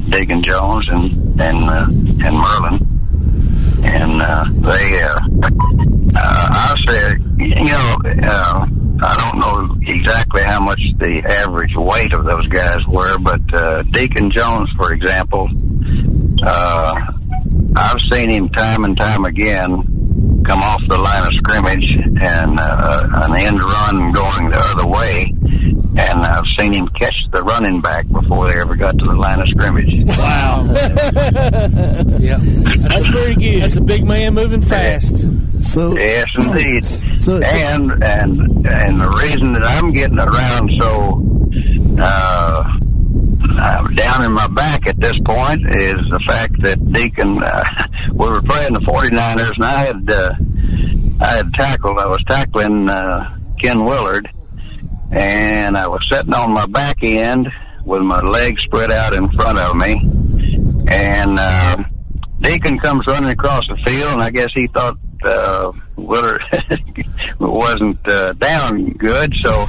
Deacon Jones and Merlin, and I said, I don't know exactly how much the average weight of those guys were, but Deacon Jones, for example, I've seen him time and time again come off the line of scrimmage and an end run going the other way, and I've seen him catch the running back before they ever got to the line of scrimmage. Wow. Yeah, that's pretty good. That's a big man moving fast. So yes, indeed. And the reason that I'm getting around so down in my back at this point is the fact that Deacon, we were playing the 49ers, and I was tackling Ken Willard, and I was sitting on my back end with my legs spread out in front of me, and Deacon comes running across the field, and I guess he thought Willard wasn't down good, so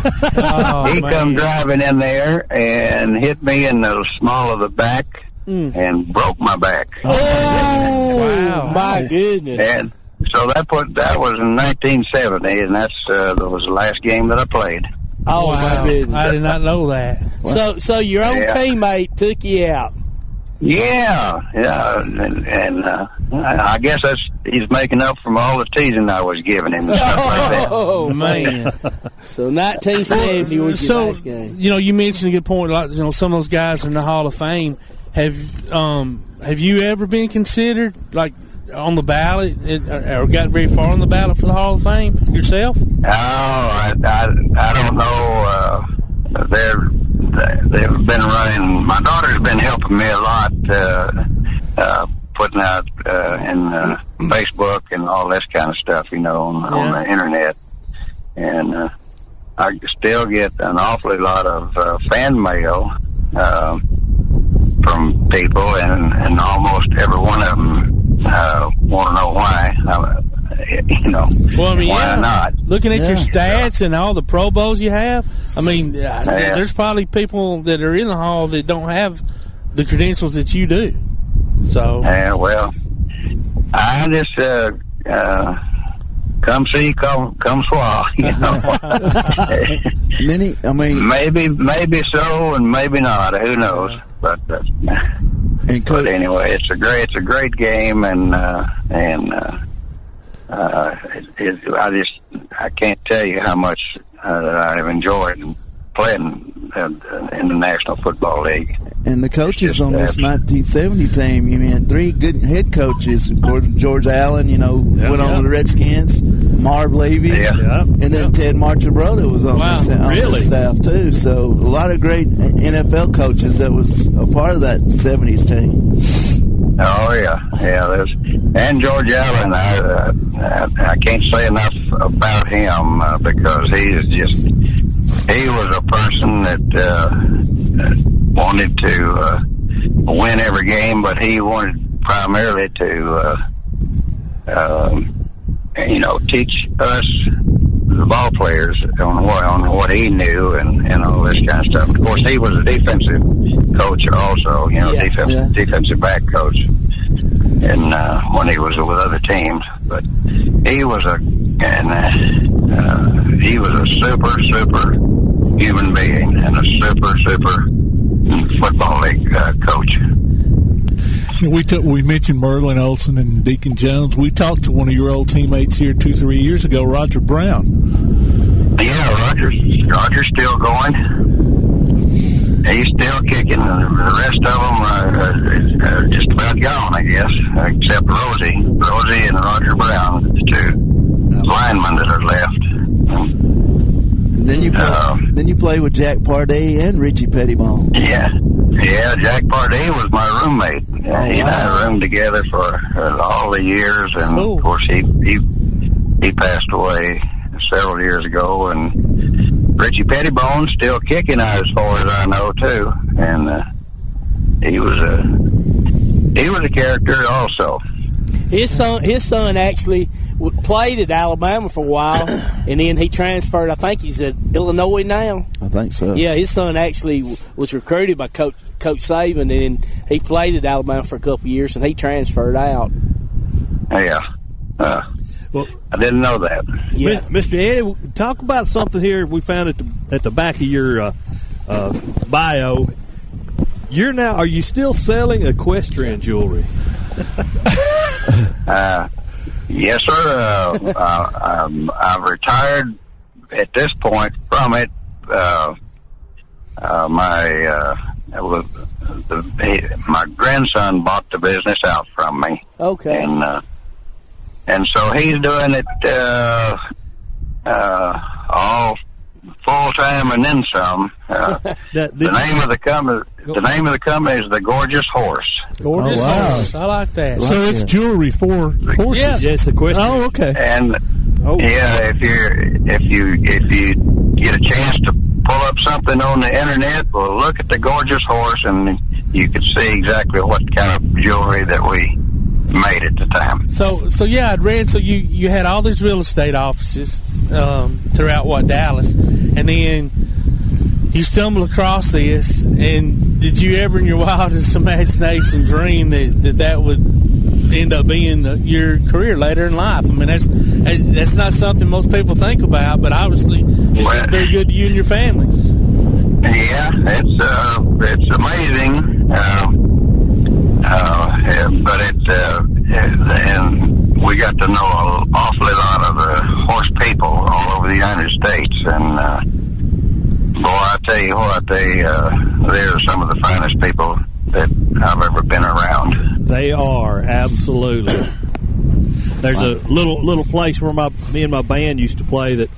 he come driving in there and hit me in the small of the back and broke my back. Oh, wow. My goodness. And so that was in 1970, and that was the last game that I played. Oh, wow. My goodness. I did not know that. So your own teammate took you out. Yeah, and I guess he's making up from all the teasing I was giving him and stuff like that. Oh man! So 1970 was your last game. You mentioned a good point. Like some of those guys in the Hall of Fame. Have you ever been considered like on the ballot or got very far on the ballot for the Hall of Fame yourself? Oh, I don't know. They've been running. My daughter's been helping me a lot, putting out in Facebook and all this kind of stuff, on the internet. And I still get an awfully lot of fan mail from people, and almost every one of them want to know why. Why not? Looking at your stats and all the Pro Bowls you have, there's probably people that are in the Hall that don't have the credentials that you do. So, well, I just come see, come swallow. Maybe so, and maybe not. Who knows? But anyway, it's a great game, and I can't tell you how much I've enjoyed playing in the National Football League. And the coaches on this 1970 team, you had three good head coaches. Of course, George Allen, went on the Redskins, Marv Levy, and then Ted Marchibroda was on the staff too. So a lot of great NFL coaches that was a part of that 70s team. Oh yeah. And George Allen, I can't say enough about him because he was a person that wanted to win every game, but he wanted primarily to teach us the ball players on what he knew and all this kind of stuff. Of course, he was a defensive coach also, defensive back coach, and when he was with other teams. But he was a super human being and a super football league coach. We mentioned Merlin Olsen and Deacon Jones. We talked to one of your old teammates here 2-3 years ago, Roger Brown. Yeah, Roger's still going. He's still kicking. The rest of them are just about gone, I guess, except Rosie and Roger Brown, the two linemen that are left. Then you play with Jack Pardee and Richie Pettibone. Yeah, Jack Pardee was my roommate. He and I roomed together for all the years, and of course he passed away several years ago. And Richie Pettibone's still kicking, as far as I know, too. And he was a character also. His son actually played at Alabama for a while, and then he transferred. I think he's at Illinois now. I think so. Yeah, his son actually was recruited by Coach Saban, and he played at Alabama for a couple of years, and he transferred out. Yeah. Well, I didn't know that. Yeah. Mr. Eddie, talk about something here we found at the back of your bio. Are you still selling equestrian jewelry? Yes, sir. I've retired at this point from it. My grandson bought the business out from me. Okay. And so he's doing it all full time and then some. The name of the company is the Gorgeous Horse. Gorgeous Horse. I like that. So it's jewelry for horses. Yeah. Yes, equestrian. Oh, okay. And if you get a chance to pull up something on the internet, well, look at the Gorgeous Horse, and you can see exactly what kind of jewelry that we made at the time. So yeah, I'd read. So you had all these real estate offices throughout Dallas, and then you stumble across this. And did you ever, in your wildest imagination, dream that would end up being your career later in life? I mean, that's not something most people think about, but obviously it's been very good to you and your family. Yeah, it's amazing. But and we got to know an awfully lot of horse people all over the United States, and boy, I tell you what, they're some of the finest people that I've ever been around. They are, absolutely. There's a little place where me and my band used to play at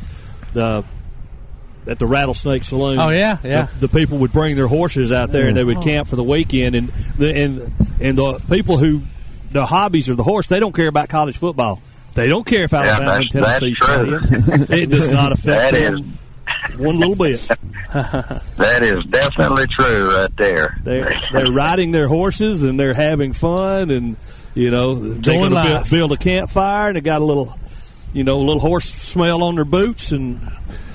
the Rattlesnake Saloon. Oh yeah. The people would bring their horses out there, and they would camp for the weekend. And the people who the hobbies of the horse, they don't care about college football. They don't care if Alabama and Tennessee play. It does not affect them one little bit. That is definitely true right there. They're riding their horses and they're having fun, and they're going to build a campfire, and they got a little horse smell on their boots, and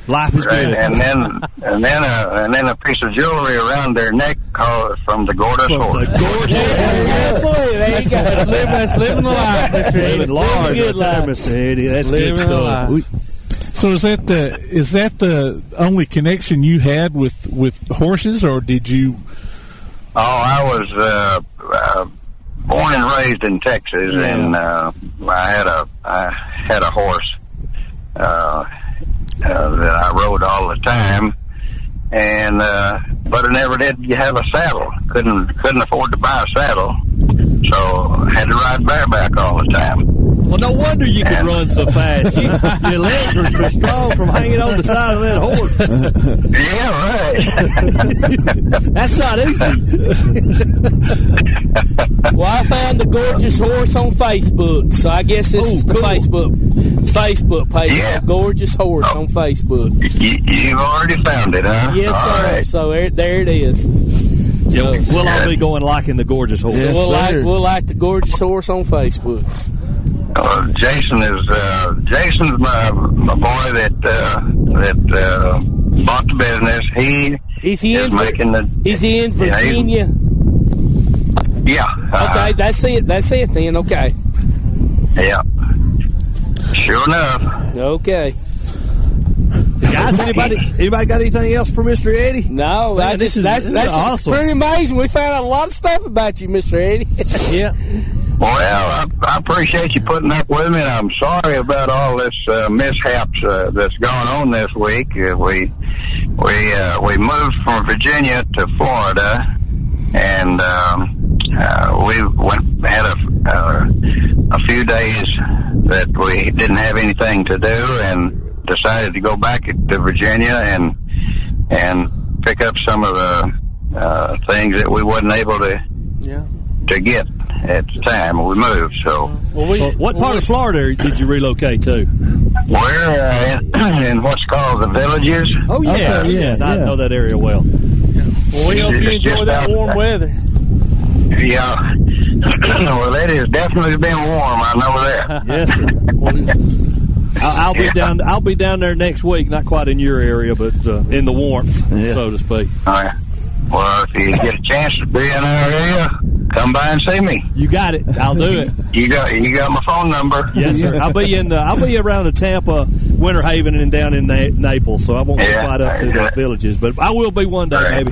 life is good. And then a piece of jewelry around their neck from the Gorgeous Horse. Absolutely. There you go. That's living the life, Mr. Eddie. Living large right there, Mr. Eddie. That's good stuff. So is that the only connection you had with horses, or did you? Oh, I was born and raised in Texas, and I had a horse that I rode all the time, and but I never did have a saddle. Couldn't afford to buy a saddle, so I had to ride bareback all the time. Well, no wonder you could run so fast. Your legs were so strong from hanging on the side of that horse. Yeah, right. That's not easy. Well, I found the Gorgeous Horse on Facebook, so I guess this is the Facebook page. Yeah. Gorgeous Horse on Facebook. You've already found it, huh? Yes, sir. Right. So there it is. Yeah, we'll all be going liking the Gorgeous Horse. So we'll like the Gorgeous Horse on Facebook. Jason's my boy that bought the business. Is he in Virginia? Yeah. Okay, that's it then. Okay. Yeah. Sure enough. Okay. Guys, anybody got anything else for Mr. Eddie? No, Man, that's awesome. Pretty amazing. We found out a lot of stuff about you, Mr. Eddie. Yeah. Well, I appreciate you putting up with me, and I'm sorry about all this mishaps that's going on this week. We moved from Virginia to Florida, and we had a few days that we didn't have anything to do, and decided to go back to Virginia and pick up some of the things that we wasn't able to get at the time we moved. So, what part of Florida did you relocate to? We're in what's called the Villages. Oh yeah, I know that area well. Well, we hope you enjoy that warm weather. Yeah. Well, it has definitely been warm. I know that. Yes, sir. I'll be down there next week. Not quite in your area, but in the warmth, so to speak. All right. Well, if you get a chance to be in our area, come by and see me. You got it. I'll do it. You got my phone number. Yes, sir. I'll be around the Tampa, Winter Haven, and down in Naples. So I won't be quite up to the Villages, but I will be one day, maybe.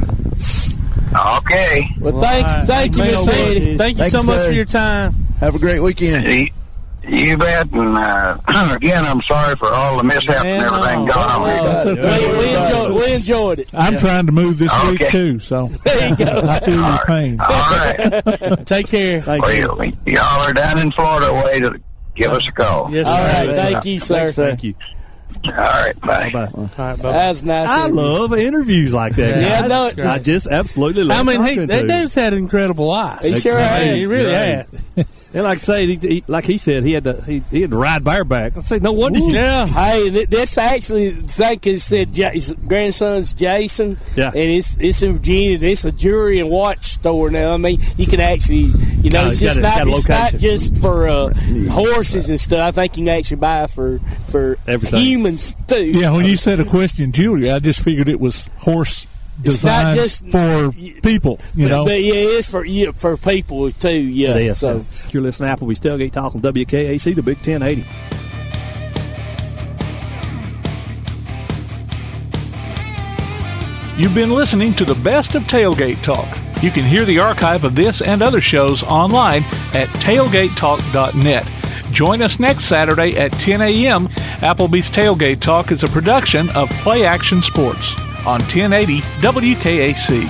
Okay. Well, thank you, Mr. Eddie. Thank you so much for your time. Have a great weekend. You bet. And again, I'm sorry for all the mishaps and everything going on. We enjoyed it. I'm trying to move this week too, so there you go. I feel your pain. All right. Take care. Y'all are down in Florida. Way to give us a call. Yes, all right. Thank you, sir. Thank you. All right, bye. Bye. All right, bye. That's nice. I love interviews like that. Yeah, guys. I just absolutely love. I mean, talking that to dude's had an incredible life. He sure has. He really has. And like I say, like he said, he had to ride bareback. I say, no wonder. Yeah. Hey, that's actually the thing. Cause said his grandson's Jason. Yeah. And it's in Virginia. It's a jewelry and watch store now. I mean, you can actually, it's just not just for horses and stuff. I think you can actually buy for everything. Humans too. Yeah. When you said a question, jewelry, I just figured it was horse designed for people, But yeah, it's for people too. Yeah. It is. So you're listening to Applebee's Tailgate Talk on WKAC, the Big 1080. You've been listening to the best of Tailgate Talk. You can hear the archive of this and other shows online at tailgatetalk.net. Join us next Saturday at 10 a.m. Applebee's Tailgate Talk is a production of Play Action Sports on 1080 WKAC.